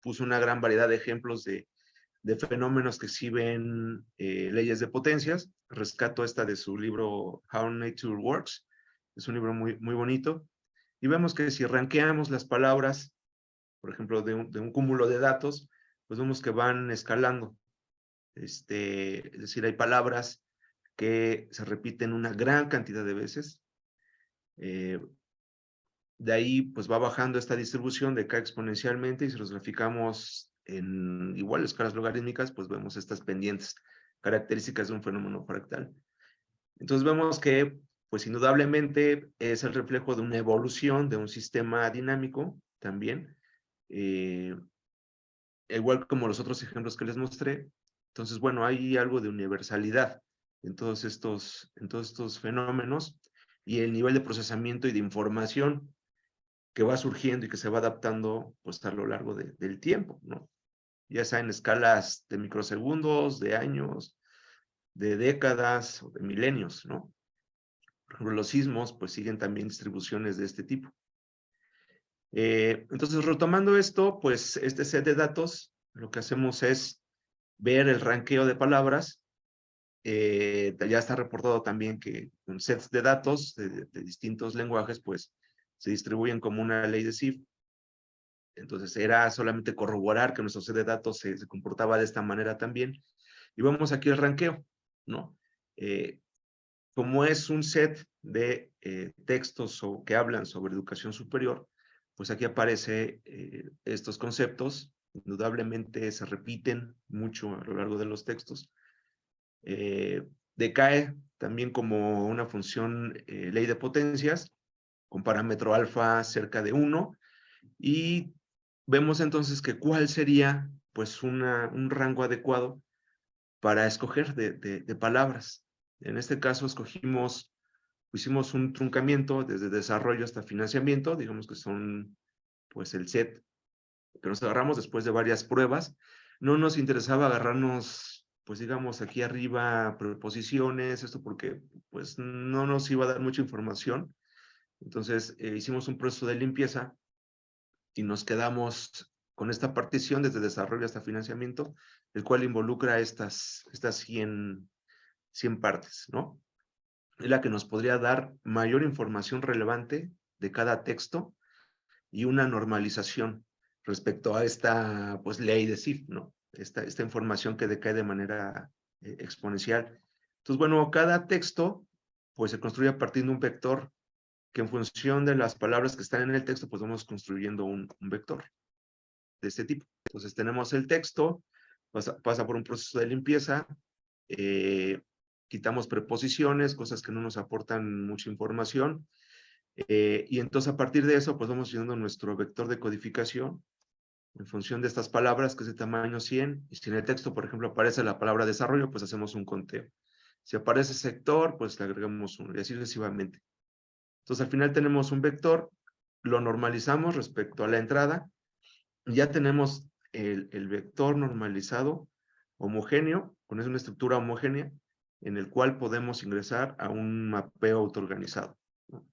Speaker 7: puso una gran variedad de ejemplos de fenómenos que exhiben leyes de potencias. Rescato esta de su libro How Nature Works. Es un libro muy, muy bonito. Y vemos que si rankeamos las palabras, por ejemplo, de un cúmulo de datos, pues vemos que van escalando. Es decir, hay palabras que se repiten una gran cantidad de veces. De ahí, pues va bajando esta distribución, decae exponencialmente, y si los graficamos en igual escalas logarítmicas, pues vemos estas pendientes, características de un fenómeno fractal. Entonces vemos que, pues indudablemente, es el reflejo de una evolución de un sistema dinámico también, igual como los otros ejemplos que les mostré. Entonces, bueno, hay algo de universalidad en todos estos fenómenos, y el nivel de procesamiento y de información que va surgiendo y que se va adaptando pues a lo largo del tiempo, ¿no? Ya sea en escalas de microsegundos, de años, de décadas o de milenios, ¿no? Por ejemplo, los sismos pues siguen también distribuciones de este tipo. Entonces, retomando esto, pues este set de datos, lo que hacemos es ver el ranqueo de palabras. Ya está reportado también que con sets de datos de distintos lenguajes, pues se distribuyen como una ley de Zipf. Entonces era solamente corroborar que nuestro set de datos se comportaba de esta manera también. Y vemos aquí el ranqueo, ¿no? Como es un set de textos que hablan sobre educación superior, pues aquí aparece estos conceptos. Indudablemente se repiten mucho a lo largo de los textos. Decae también como una función ley de potencias, con parámetro alfa cerca de 1, y vemos entonces que cuál sería pues un rango adecuado para escoger de palabras. En este caso hicimos un truncamiento desde desarrollo hasta financiamiento, digamos que son pues el set que nos agarramos después de varias pruebas. No nos interesaba agarrarnos, pues digamos, aquí arriba preposiciones, esto porque pues no nos iba a dar mucha información. Entonces hicimos un proceso de limpieza y nos quedamos con esta partición desde desarrollo hasta financiamiento, el cual involucra estas 100 partes, ¿no? Es la que nos podría dar mayor información relevante de cada texto y una normalización respecto a esta pues, ley de Zipf, ¿no? Esta información que decae de manera exponencial. Entonces, bueno, cada texto pues se construye a partir de un vector que en función de las palabras que están en el texto, pues vamos construyendo un vector de este tipo. Entonces tenemos el texto, pasa por un proceso de limpieza, quitamos preposiciones, cosas que no nos aportan mucha información, y entonces a partir de eso, pues vamos llenando nuestro vector de codificación en función de estas palabras, que es de tamaño 100, y si en el texto, por ejemplo, aparece la palabra desarrollo, pues hacemos un conteo. Si aparece sector, pues le agregamos uno, y así sucesivamente. Entonces, al final tenemos un vector, lo normalizamos respecto a la entrada, ya tenemos el vector normalizado homogéneo, con una estructura homogénea, en el cual podemos ingresar a un mapeo autoorganizado, ¿no?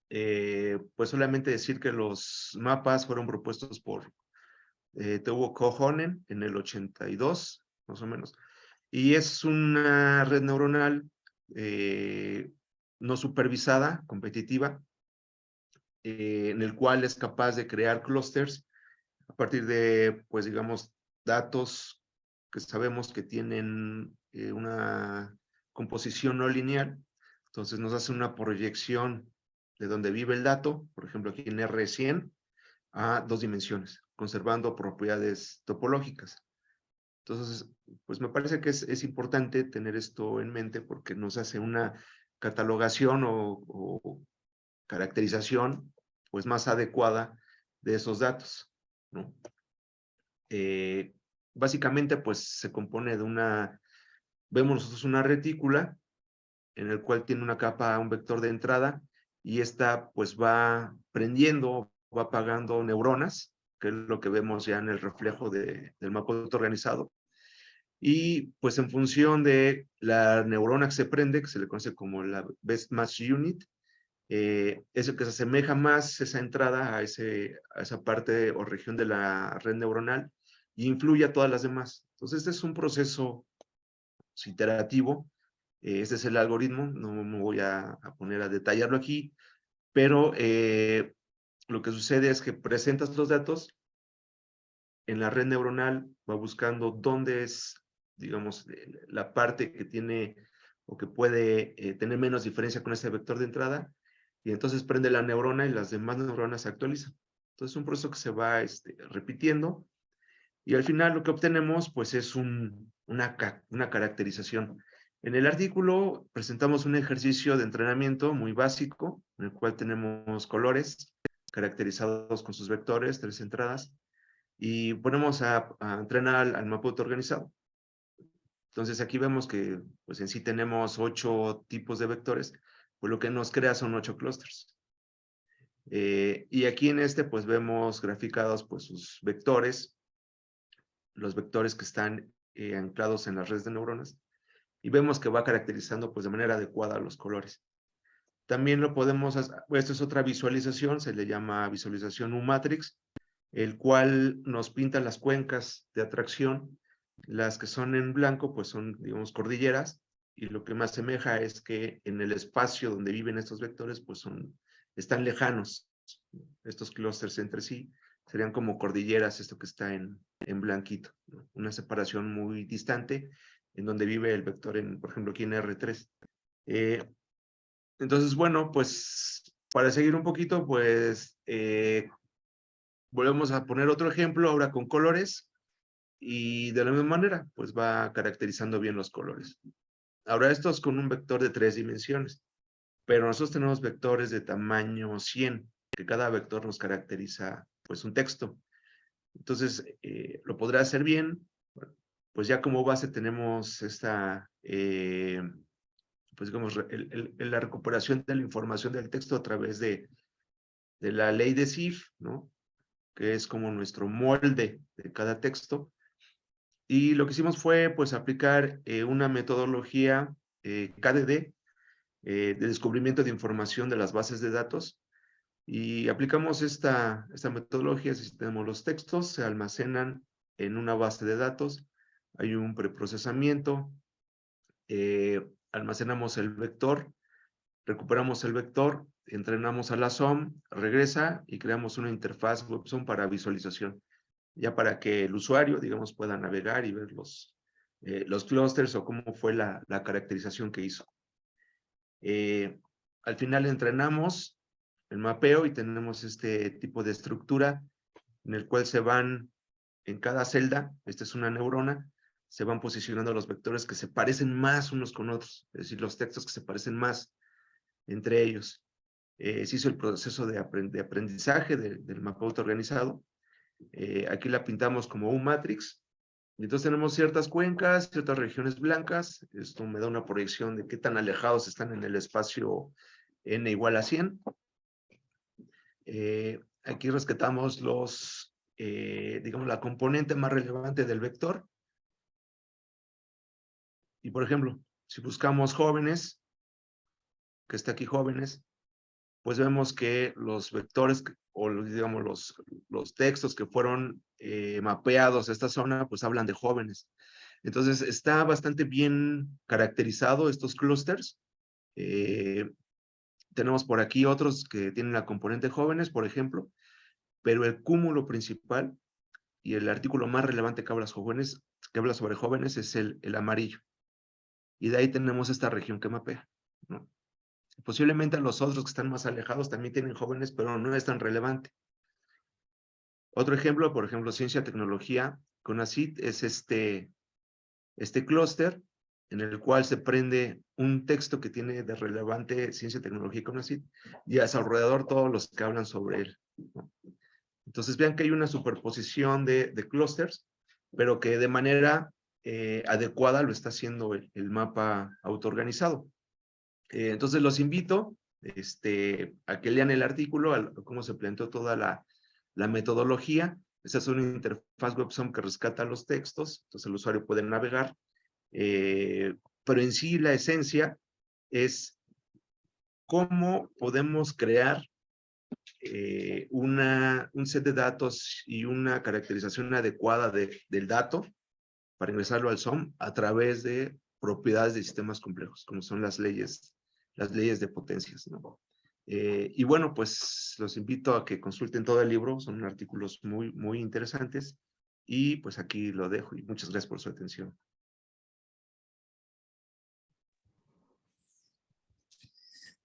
Speaker 7: Pues solamente decir que los mapas fueron propuestos por Teuvo Kohonen en el 82, más o menos, y es una red neuronal no supervisada, competitiva, en el cual es capaz de crear clústeres a partir de, pues digamos, datos que sabemos que tienen una composición no lineal. Entonces nos hace una proyección de donde vive el dato, por ejemplo aquí en R100, a 2 dimensiones, conservando propiedades topológicas. Entonces, pues me parece que es importante tener esto en mente porque nos hace una catalogación o caracterización pues más adecuada de esos datos, ¿no? Básicamente pues se compone de vemos nosotros una retícula en el cual tiene una capa, un vector de entrada, y esta pues va prendiendo, va apagando neuronas, que es lo que vemos ya en el reflejo del mapa autoorganizado. Y pues en función de la neurona que se prende, que se le conoce como la Best Match Unit, es el que se asemeja más esa entrada a esa parte o región de la red neuronal y influye a todas las demás. Entonces este es un proceso iterativo. Este es el algoritmo, no me voy a poner a detallarlo aquí, pero lo que sucede es que presentas los datos, en la red neuronal va buscando dónde es, digamos, la parte que tiene o que puede tener menos diferencia con ese vector de entrada, y entonces prende la neurona y las demás neuronas se actualizan. Entonces es un proceso que se va repitiendo, y al final lo que obtenemos pues es una caracterización. En el artículo presentamos un ejercicio de entrenamiento muy básico, en el cual tenemos colores caracterizados con sus vectores, 3 entradas, y ponemos a entrenar al mapa autoorganizado. Entonces aquí vemos que pues en sí tenemos 8 tipos de vectores, pues lo que nos crea son 8 clústeres. Y aquí en pues vemos graficados pues sus vectores, los vectores que están anclados en las redes de neuronas, y vemos que va caracterizando pues de manera adecuada los colores. También lo podemos hacer, esto es otra visualización, se le llama visualización U-Matrix, el cual nos pinta las cuencas de atracción. Las que son en blanco pues son, digamos, cordilleras, y lo que más asemeja es que en el espacio donde viven estos vectores pues están lejanos. Estos clústeres entre sí serían como cordilleras, esto que está en blanquito, ¿no? Una separación muy distante en donde vive el vector, por ejemplo, aquí en R3. Entonces, bueno, pues para seguir un poquito, pues volvemos a poner otro ejemplo ahora con colores, y de la misma manera, pues va caracterizando bien los colores. Ahora esto es con un vector de 3 dimensiones, pero nosotros tenemos vectores de tamaño 100, que cada vector nos caracteriza pues un texto. Entonces, lo podrá hacer bien, pues ya como base tenemos pues digamos, la recuperación de la información del texto a través de la ley de Sif, ¿no? Que es como nuestro molde de cada texto. Y lo que hicimos fue, pues, aplicar una metodología KDD, de descubrimiento de información de las bases de datos, y aplicamos esta metodología. Si tenemos los textos, se almacenan en una base de datos, hay un preprocesamiento, almacenamos el vector, recuperamos el vector, entrenamos a la SOM, regresa y creamos una interfaz WebSOM para visualización, ya para que el usuario, digamos, pueda navegar y ver los clústeres o cómo fue la caracterización que hizo. Al final entrenamos el mapeo y tenemos este tipo de estructura en el cual se van en cada celda, esta es una neurona, se van posicionando los vectores que se parecen más unos con otros, es decir, los textos que se parecen más entre ellos. Se hizo el proceso de aprendizaje del mapa autoorganizado. Aquí la pintamos como un matrix. Y entonces tenemos ciertas cuencas, ciertas regiones blancas. Esto me da una proyección de qué tan alejados están en el espacio n igual a 100. Aquí rescatamos digamos, la componente más relevante del vector. Y por ejemplo, si buscamos jóvenes, que está aquí jóvenes, pues vemos que los vectores o digamos los textos que fueron mapeados a esta zona, pues hablan de jóvenes. Entonces está bastante bien caracterizado estos clústeres. Tenemos por aquí otros que tienen la componente jóvenes, por ejemplo, pero el cúmulo principal y el artículo más relevante que habla sobre jóvenes es el amarillo. Y de ahí tenemos esta región que mapea, ¿no? Posiblemente los otros que están más alejados también tienen jóvenes, pero no es tan relevante. Otro ejemplo, por ejemplo, ciencia, tecnología, CONACYT es este clúster en el cual se prende un texto que tiene de relevante ciencia, tecnología y CONACYT, y a su alrededor todos los que hablan sobre él, ¿no? Entonces vean que hay una superposición de clústeres, pero que de manera adecuada lo está haciendo el mapa autoorganizado. Entonces los invito a que lean el artículo, a cómo se planteó toda la metodología. Esa es una interfaz WebSOM que rescata los textos, entonces el usuario puede navegar, pero en sí la esencia es cómo podemos crear un set de datos y una caracterización adecuada del dato para ingresarlo al SOM a través de propiedades de sistemas complejos, como son las leyes de potencias, ¿no? Y bueno, pues los invito a que consulten todo el libro, son artículos muy, muy interesantes, y pues aquí lo dejo, y muchas gracias por su atención.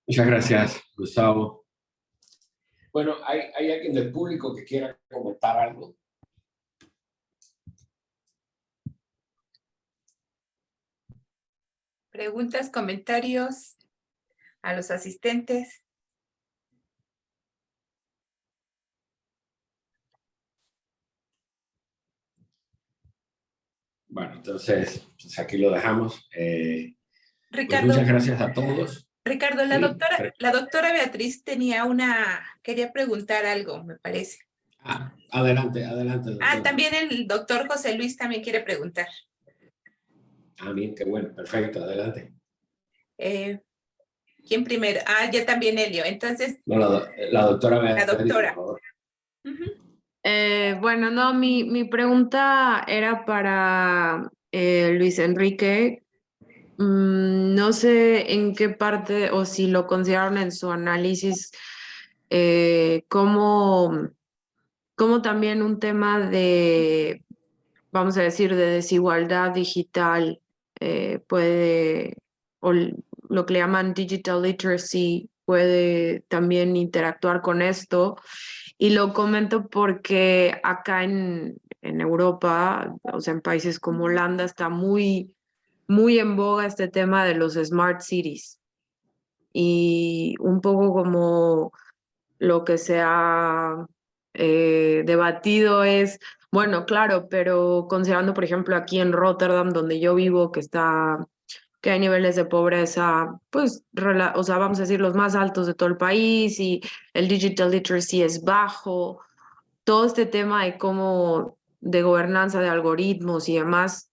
Speaker 1: Muchas gracias, Gustavo. Bueno, ¿hay alguien del público que quiera comentar algo?
Speaker 2: Preguntas, comentarios a los asistentes.
Speaker 1: Bueno, entonces, pues aquí lo dejamos. Pues
Speaker 2: Ricardo,
Speaker 1: muchas gracias a todos.
Speaker 2: Ricardo,
Speaker 1: Sí,
Speaker 2: la doctora Beatriz quería preguntar algo, me parece.
Speaker 1: adelante, doctor.
Speaker 2: También el doctor José Luis también quiere preguntar.
Speaker 1: Bien, qué bueno, perfecto, adelante.
Speaker 2: ¿Quién primero? Ya también Elio. Entonces.
Speaker 1: No, la doctora Beatriz,
Speaker 2: la doctora.
Speaker 1: por favor.
Speaker 6: Bueno, no, mi pregunta era para Luis Enrique. No sé en qué parte o si lo consideraron en su análisis como también un tema de, vamos a decir, de desigualdad digital puede, o lo que le llaman digital literacy, puede también interactuar con esto. Y lo comento porque acá en Europa, o sea, en países como Holanda, está muy en boga este tema de los smart cities. Y un poco como lo que se ha debatido es, bueno, claro, pero considerando, por ejemplo, aquí en Rotterdam, donde yo vivo, que hay niveles de pobreza, pues, o sea, vamos a decir, los más altos de todo el país, y el digital literacy es bajo. Todo este tema de cómo, de gobernanza de algoritmos y demás,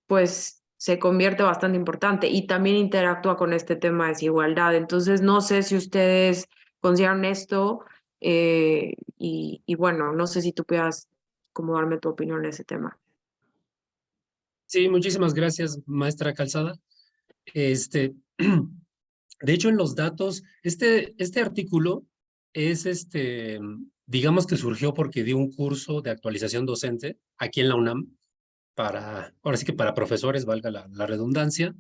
Speaker 6: pues se convierte bastante importante y también interactúa con este tema de desigualdad. Entonces, no sé si ustedes consideran esto y bueno, no sé si tú puedas como darme tu opinión en ese tema.
Speaker 3: Sí, muchísimas gracias, maestra Calzada. De hecho, en los datos, este artículo es digamos que surgió porque di un curso de actualización docente aquí en la UNAM ahora sí que para profesores, valga la redundancia.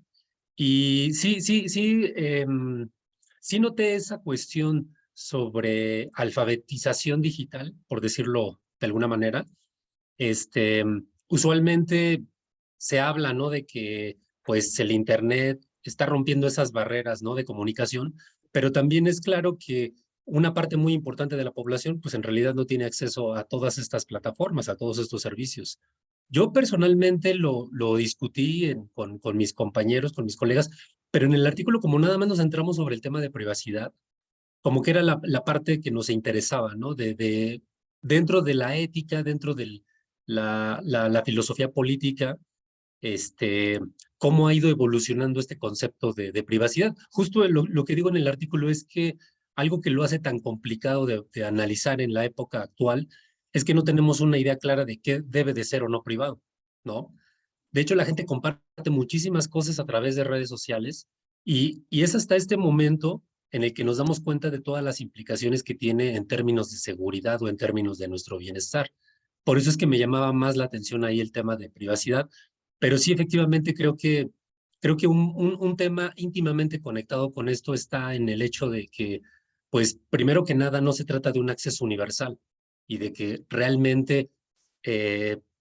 Speaker 3: Y sí, sí noté esa cuestión sobre alfabetización digital, por decirlo de alguna manera. Usualmente se habla, ¿no? De que pues el Internet está rompiendo esas barreras, ¿no? De comunicación, pero también es claro que una parte muy importante de la población, pues en realidad no tiene acceso a todas estas plataformas, a todos estos servicios. Yo personalmente lo discutí con mis compañeros, con mis colegas, pero en el artículo, como nada más nos centramos sobre el tema de privacidad, como que era la parte que nos interesaba, ¿no? Dentro de la ética, dentro de la filosofía política, cómo ha ido evolucionando este concepto de privacidad. Justo lo que digo en el artículo es que algo que lo hace tan complicado de analizar en la época actual es que no tenemos una idea clara de qué debe de ser o no privado, ¿no? De hecho, la gente comparte muchísimas cosas a través de redes sociales y es hasta este momento en el que nos damos cuenta de todas las implicaciones que tiene en términos de seguridad o en términos de nuestro bienestar. Por eso es que me llamaba más la atención ahí el tema de privacidad, pero sí efectivamente creo que un tema íntimamente conectado con esto está en el hecho de que, pues, primero que nada, no se trata de un acceso universal y de que realmente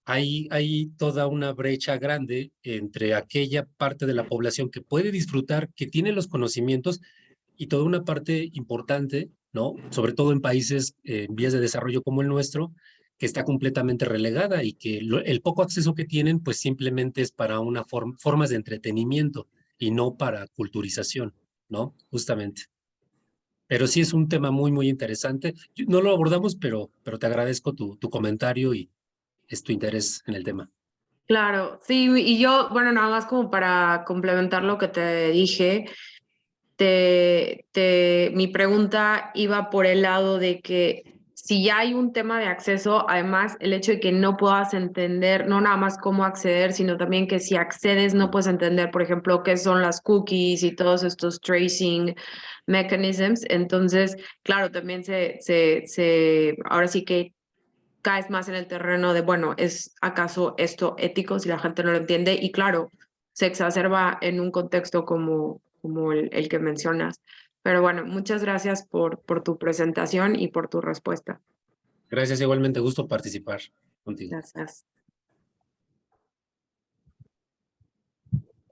Speaker 3: hay toda una brecha grande entre aquella parte de la población que puede disfrutar, que tiene los conocimientos y toda una parte importante, ¿no? Sobre todo en países en vías de desarrollo como el nuestro, que está completamente relegada y que el poco acceso que tienen, pues simplemente es para una formas de entretenimiento y no para culturización, ¿no? Justamente. Pero sí es un tema muy, muy interesante. No lo abordamos, pero te agradezco tu comentario y es tu interés en el tema.
Speaker 6: Claro, sí, y yo, bueno, nada más como para complementar lo que te dije, mi pregunta iba por el lado de que si ya hay un tema de acceso, además el hecho de que no puedas entender, no nada más cómo acceder, sino también que si accedes no puedes entender, por ejemplo, qué son las cookies y todos estos tracing mechanisms. Entonces, claro, también ahora sí que caes más en el terreno de, bueno, ¿es acaso esto ético si la gente no lo entiende? Y claro, se exacerba en un contexto como el que mencionas. Pero bueno, muchas gracias por tu presentación y por tu respuesta.
Speaker 3: Gracias, igualmente gusto participar contigo.
Speaker 6: Gracias.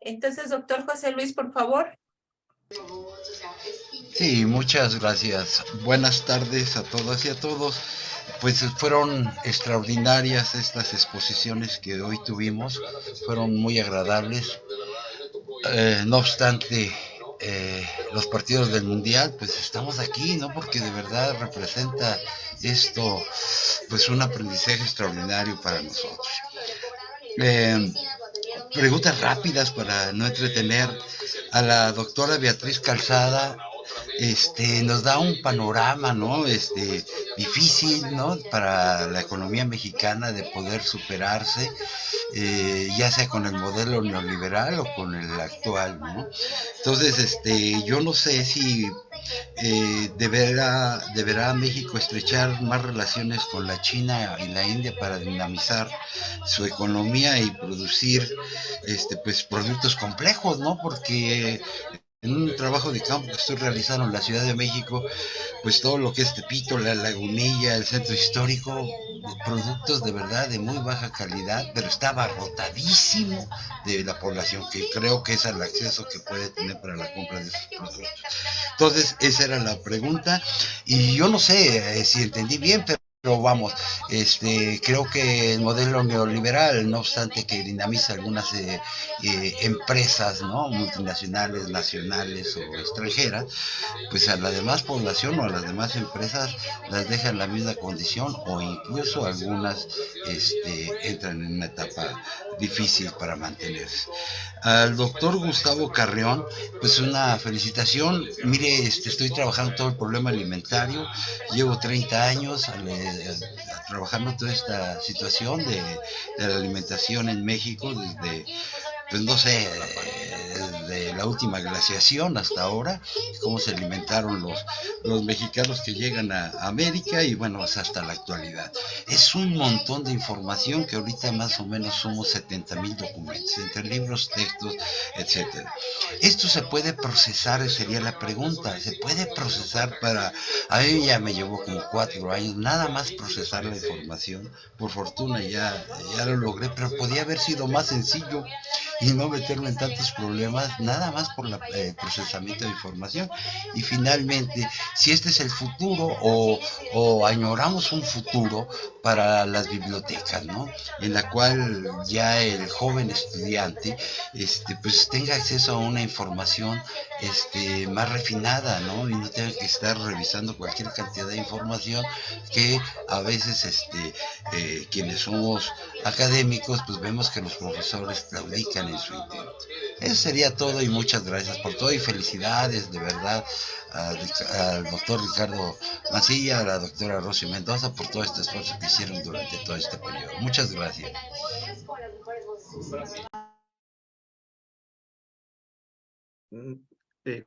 Speaker 2: Entonces, doctor José Luis, por favor.
Speaker 8: Sí, muchas gracias. Buenas tardes a todas y a todos. Pues fueron extraordinarias estas exposiciones que hoy tuvimos, fueron muy agradables. No obstante, los partidos del Mundial, pues estamos aquí, ¿no? Porque de verdad representa esto, pues un aprendizaje extraordinario para nosotros. Preguntas rápidas para no entretener. A la doctora Beatriz Calzada, nos da un panorama, ¿no? Difícil, ¿no? Para la economía mexicana de poder superarse, ya sea con el modelo neoliberal o con el actual, ¿no? Entonces, yo no sé si deberá México estrechar más relaciones con la China y la India para dinamizar su economía y producir pues productos complejos, ¿no? Porque en un trabajo de campo que estoy realizando en la Ciudad de México, pues todo lo que es Tepito, la Lagunilla, el centro histórico, productos de verdad de muy baja calidad, pero está abarrotadísimo de la población, que creo que es el acceso que puede tener para la compra de esos productos. Entonces, esa era la pregunta, y yo no sé si entendí bien, pero vamos, creo que el modelo neoliberal, no obstante que dinamiza algunas empresas, ¿no? Multinacionales, nacionales o extranjeras, pues a la demás población o a las demás empresas las deja en la misma condición o incluso algunas entran en una etapa difícil para mantenerse. Al doctor Gustavo Carrión, pues una felicitación. Mire, estoy trabajando todo el problema alimentario, llevo 30 años trabajando toda esta situación de la alimentación en México desde, pues no sé, de la última glaciación hasta ahora, cómo se alimentaron los mexicanos que llegan a América y bueno, hasta la actualidad. Es un montón de información que ahorita más o menos somos 70,000 documentos, entre libros, textos, etcétera. Esto se puede procesar, sería la pregunta, se puede procesar a mí ya me llevó como 4 años, nada más procesar la información, por fortuna ya lo logré, pero podía haber sido más sencillo y no meterme en tantos problemas, nada más por el procesamiento de información. Y finalmente, si este es el futuro o añoramos un futuro para las bibliotecas, ¿no? En la cual ya el joven estudiante, pues tenga acceso a una información, más refinada, ¿no? Y no tenga que estar revisando cualquier cantidad de información que a veces, quienes somos académicos, pues vemos que los profesores claudican en su intento. Eso sería todo y muchas gracias por todo y felicidades de verdad al doctor Ricardo Mancilla, a la doctora Rosy Mendoza por todo este esfuerzo que hicieron durante todo este periodo. Muchas gracias.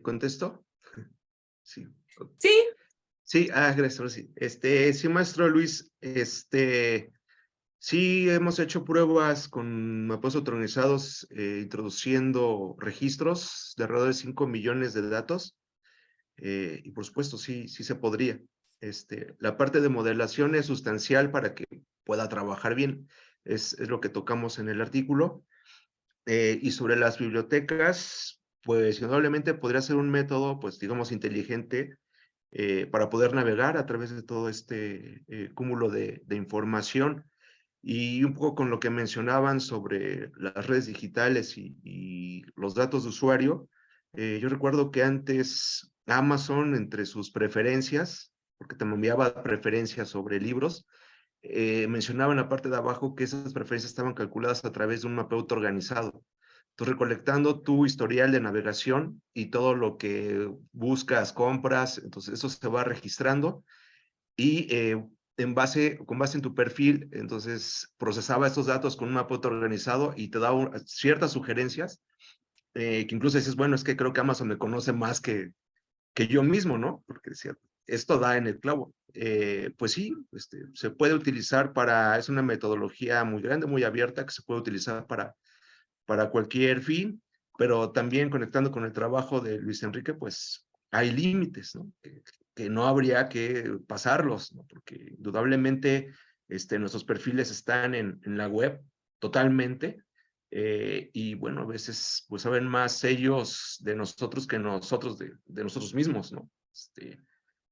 Speaker 7: ¿Contesto? Sí.
Speaker 2: Sí.
Speaker 7: Sí, gracias, Rosy. Sí, maestro Luis, Sí, hemos hecho pruebas con mapeos automatizados, introduciendo registros de alrededor de 5 millones de datos. Y por supuesto, sí se podría. La parte de modelación es sustancial para que pueda trabajar bien. Es lo que tocamos en el artículo. Y sobre las bibliotecas, pues indudablemente podría ser un método, pues digamos, inteligente para poder navegar a través de todo este cúmulo de información. Y un poco con lo que mencionaban sobre las redes digitales y los datos de usuario, yo recuerdo que antes Amazon, entre sus preferencias, porque te enviaba preferencias sobre libros, mencionaba en la parte de abajo que esas preferencias estaban calculadas a través de un mapeo autoorganizado. Entonces, recolectando tu historial de navegación y todo lo que buscas, compras, entonces eso se va registrando y con base en tu perfil, entonces procesaba estos datos con un mapa autoorganizado y te daba ciertas sugerencias, que incluso dices, bueno, es que creo que Amazon me conoce más que yo mismo, ¿no? Porque decía, esto da en el clavo. Pues sí, se puede utilizar es una metodología muy grande, muy abierta, que se puede utilizar para cualquier fin, pero también conectando con el trabajo de Luis Enrique, pues hay límites, ¿no? Que no habría que pasarlos, ¿no? Porque indudablemente nuestros perfiles están en la web totalmente, y bueno, a veces pues saben más ellos de nosotros que nosotros de nosotros mismos, ¿no?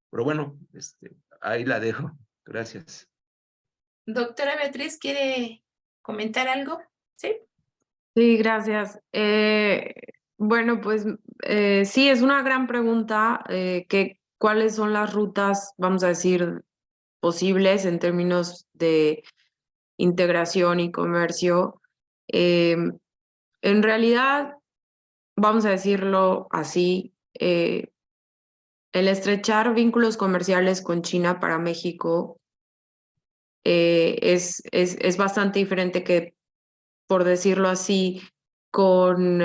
Speaker 7: Pero bueno, ahí la dejo. Gracias.
Speaker 2: Doctora Beatriz, ¿quiere comentar algo? Sí.
Speaker 6: Sí, gracias. Bueno, pues sí, es una gran pregunta, ¿cuáles son las rutas, vamos a decir, posibles en términos de integración y comercio? En realidad, vamos a decirlo así, el estrechar vínculos comerciales con China para México es bastante diferente que, por decirlo así, con,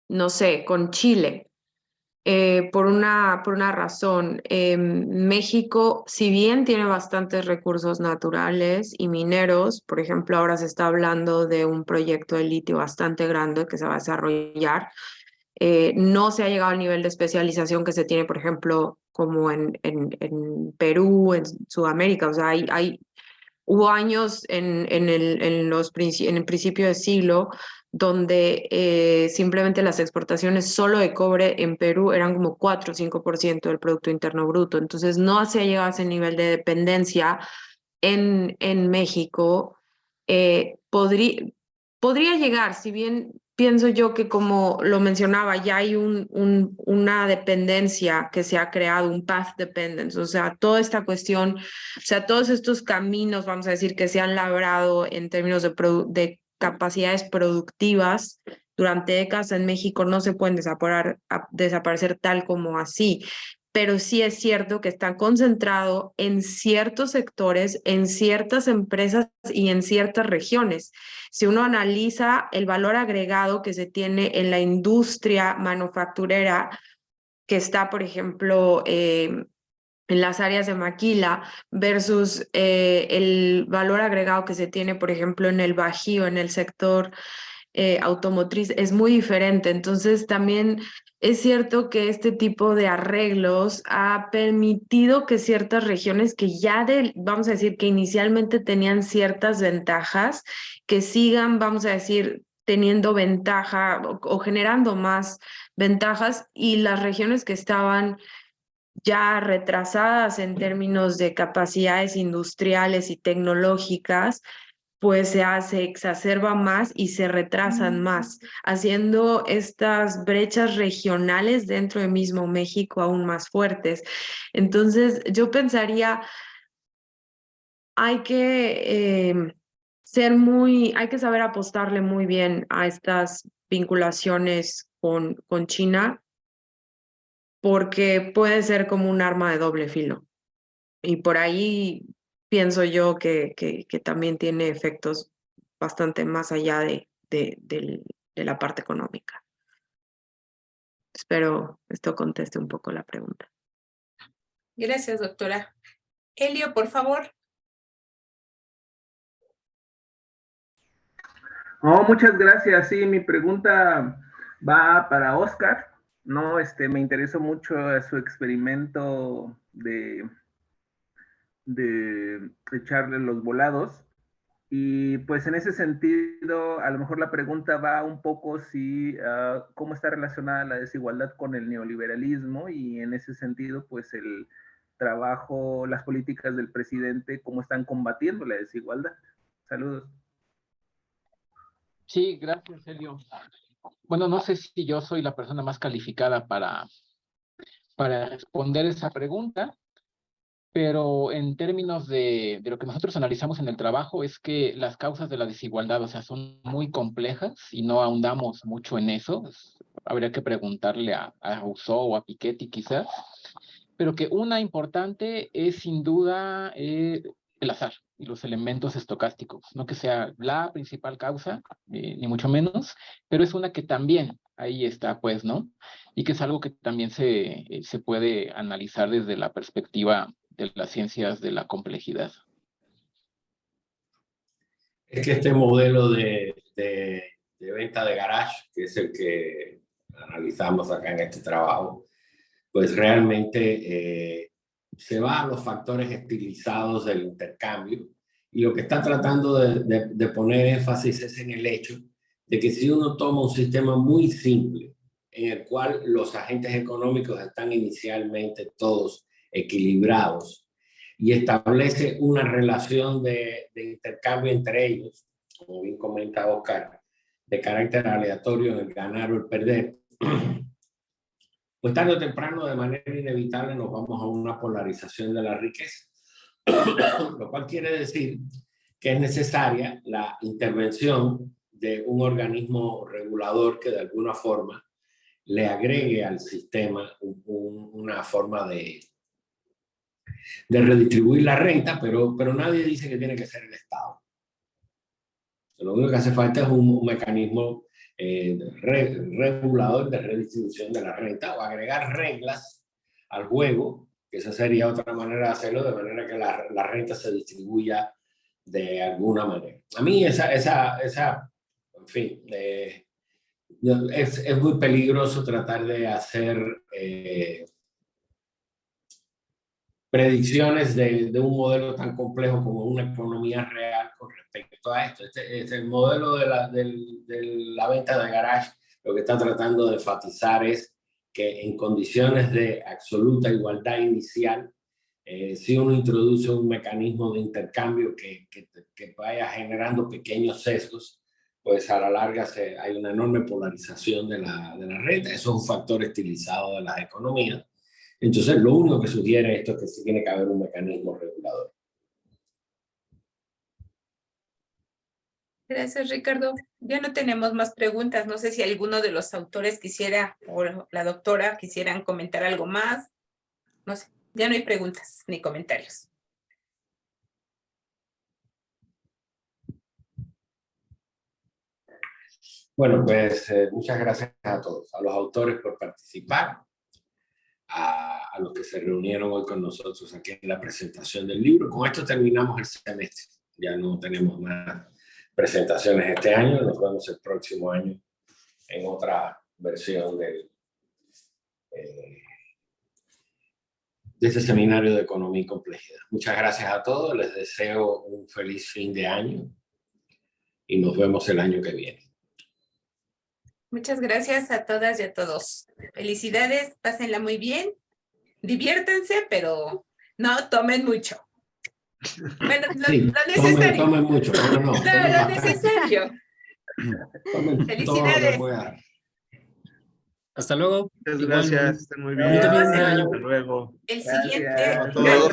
Speaker 6: no sé, con Chile. Por una razón. México, si bien tiene bastantes recursos naturales y mineros, por ejemplo, ahora se está hablando de un proyecto de litio bastante grande que se va a desarrollar. No se ha llegado al nivel de especialización que se tiene, por ejemplo, como en Perú, en Sudamérica. O sea, hubo años en el principio de siglo donde simplemente las exportaciones solo de cobre en Perú eran como 4 o 5% del Producto Interno Bruto. Entonces no se ha llegado a ese nivel de dependencia en México. Podría llegar, si bien pienso yo que, como lo mencionaba, ya hay una dependencia que se ha creado, un path dependence, o sea, toda esta cuestión, o sea, todos estos caminos, vamos a decir, que se han labrado en términos de capacidades productivas durante décadas en México no se pueden desaparecer tal como así, pero sí es cierto que está concentrado en ciertos sectores, en ciertas empresas y en ciertas regiones. Si uno analiza el valor agregado que se tiene en la industria manufacturera, que está, por ejemplo, en las áreas de maquila versus el valor agregado que se tiene, por ejemplo, en el Bajío, en el sector automotriz, es muy diferente. Entonces, también es cierto que este tipo de arreglos ha permitido que ciertas regiones que vamos a decir, que inicialmente tenían ciertas ventajas, que sigan, vamos a decir, teniendo ventaja o generando más ventajas, y las regiones que estaban ya retrasadas en términos de capacidades industriales y tecnológicas, pues se exacerba más y se retrasan más, haciendo estas brechas regionales dentro de mismo México aún más fuertes. Entonces, yo pensaría, hay que hay que saber apostarle muy bien a estas vinculaciones con China, porque puede ser como un arma de doble filo. Y por ahí pienso yo que también tiene efectos bastante más allá de la parte económica. Espero esto conteste un poco la pregunta.
Speaker 2: Gracias, doctora. Elio, por favor.
Speaker 9: Oh, muchas gracias. Sí, mi pregunta va para Oscar. No, me interesó mucho su experimento de echarle los volados. Y pues en ese sentido, a lo mejor la pregunta va un poco si cómo está relacionada la desigualdad con el neoliberalismo y en ese sentido, pues el trabajo, las políticas del presidente, cómo están combatiendo la desigualdad. Saludos.
Speaker 5: Sí, gracias, Sergio. Bueno, no sé si yo soy la persona más calificada para responder esa pregunta, pero en términos de lo que nosotros analizamos en el trabajo es que las causas de la desigualdad, o sea, son muy complejas y no ahondamos mucho en eso. Habría que preguntarle a Rousseau o a Piketty quizás, pero que una importante es sin duda el azar y los elementos estocásticos, no que sea la principal causa, ni mucho menos, pero es una que también ahí está, pues, ¿no? Y que es algo que también se puede analizar desde la perspectiva de las ciencias de la complejidad.
Speaker 1: Es que este modelo de venta de garage, que es el que analizamos acá en este trabajo, pues realmente se va a los factores estilizados del intercambio y lo que está tratando de poner énfasis es en el hecho de que si uno toma un sistema muy simple en el cual los agentes económicos están inicialmente todos equilibrados y establece una relación de intercambio entre ellos, como bien comenta Oscar, de carácter aleatorio en el ganar o el perder, pues tarde o temprano, de manera inevitable, nos vamos a una polarización de la riqueza, lo cual quiere decir que es necesaria la intervención de un organismo regulador que de alguna forma le agregue al sistema una forma de redistribuir la renta, pero nadie dice que tiene que ser el Estado. Lo único que hace falta es un mecanismo regulador de redistribución de la renta o agregar reglas al juego, que esa sería otra manera de hacerlo, de manera que la renta se distribuya de alguna manera. A mí en fin, es muy peligroso tratar de hacer predicciones de un modelo tan complejo como una economía real con respecto a esto. Este es el modelo de la venta de garage. Lo que está tratando de enfatizar es que en condiciones de absoluta igualdad inicial, si uno introduce un mecanismo de intercambio que vaya generando pequeños sesgos, pues a la larga hay una enorme polarización de la renta. Eso es un factor estilizado de las economías. Entonces, lo único que sugiere esto es que sí tiene que haber un mecanismo regulador.
Speaker 2: Gracias, Ricardo. Ya no tenemos más preguntas. No sé si alguno de los autores quisiera, o la doctora, quisieran comentar algo más. No sé, ya no hay preguntas ni comentarios.
Speaker 1: Bueno, pues muchas gracias a todos, a los autores por participar, a los que se reunieron hoy con nosotros aquí en la presentación del libro. Con esto terminamos el semestre. Ya no tenemos más presentaciones este año. Nos vemos el próximo año en otra versión de este seminario de Economía y Complejidad. Muchas gracias a todos. Les deseo un feliz fin de año y nos vemos el año que viene.
Speaker 2: Muchas gracias a todas y a todos. Felicidades, pásenla muy bien, diviértanse, pero no tomen mucho. Bueno, lo necesario.
Speaker 1: Tomen mucho, pero no.
Speaker 2: Lo necesario. Felicidades.
Speaker 3: Hasta luego.
Speaker 7: Muchas gracias. Estén muy bien.
Speaker 3: Bonito fin de año.
Speaker 7: Hasta luego.
Speaker 2: El siguiente.
Speaker 8: Hasta luego.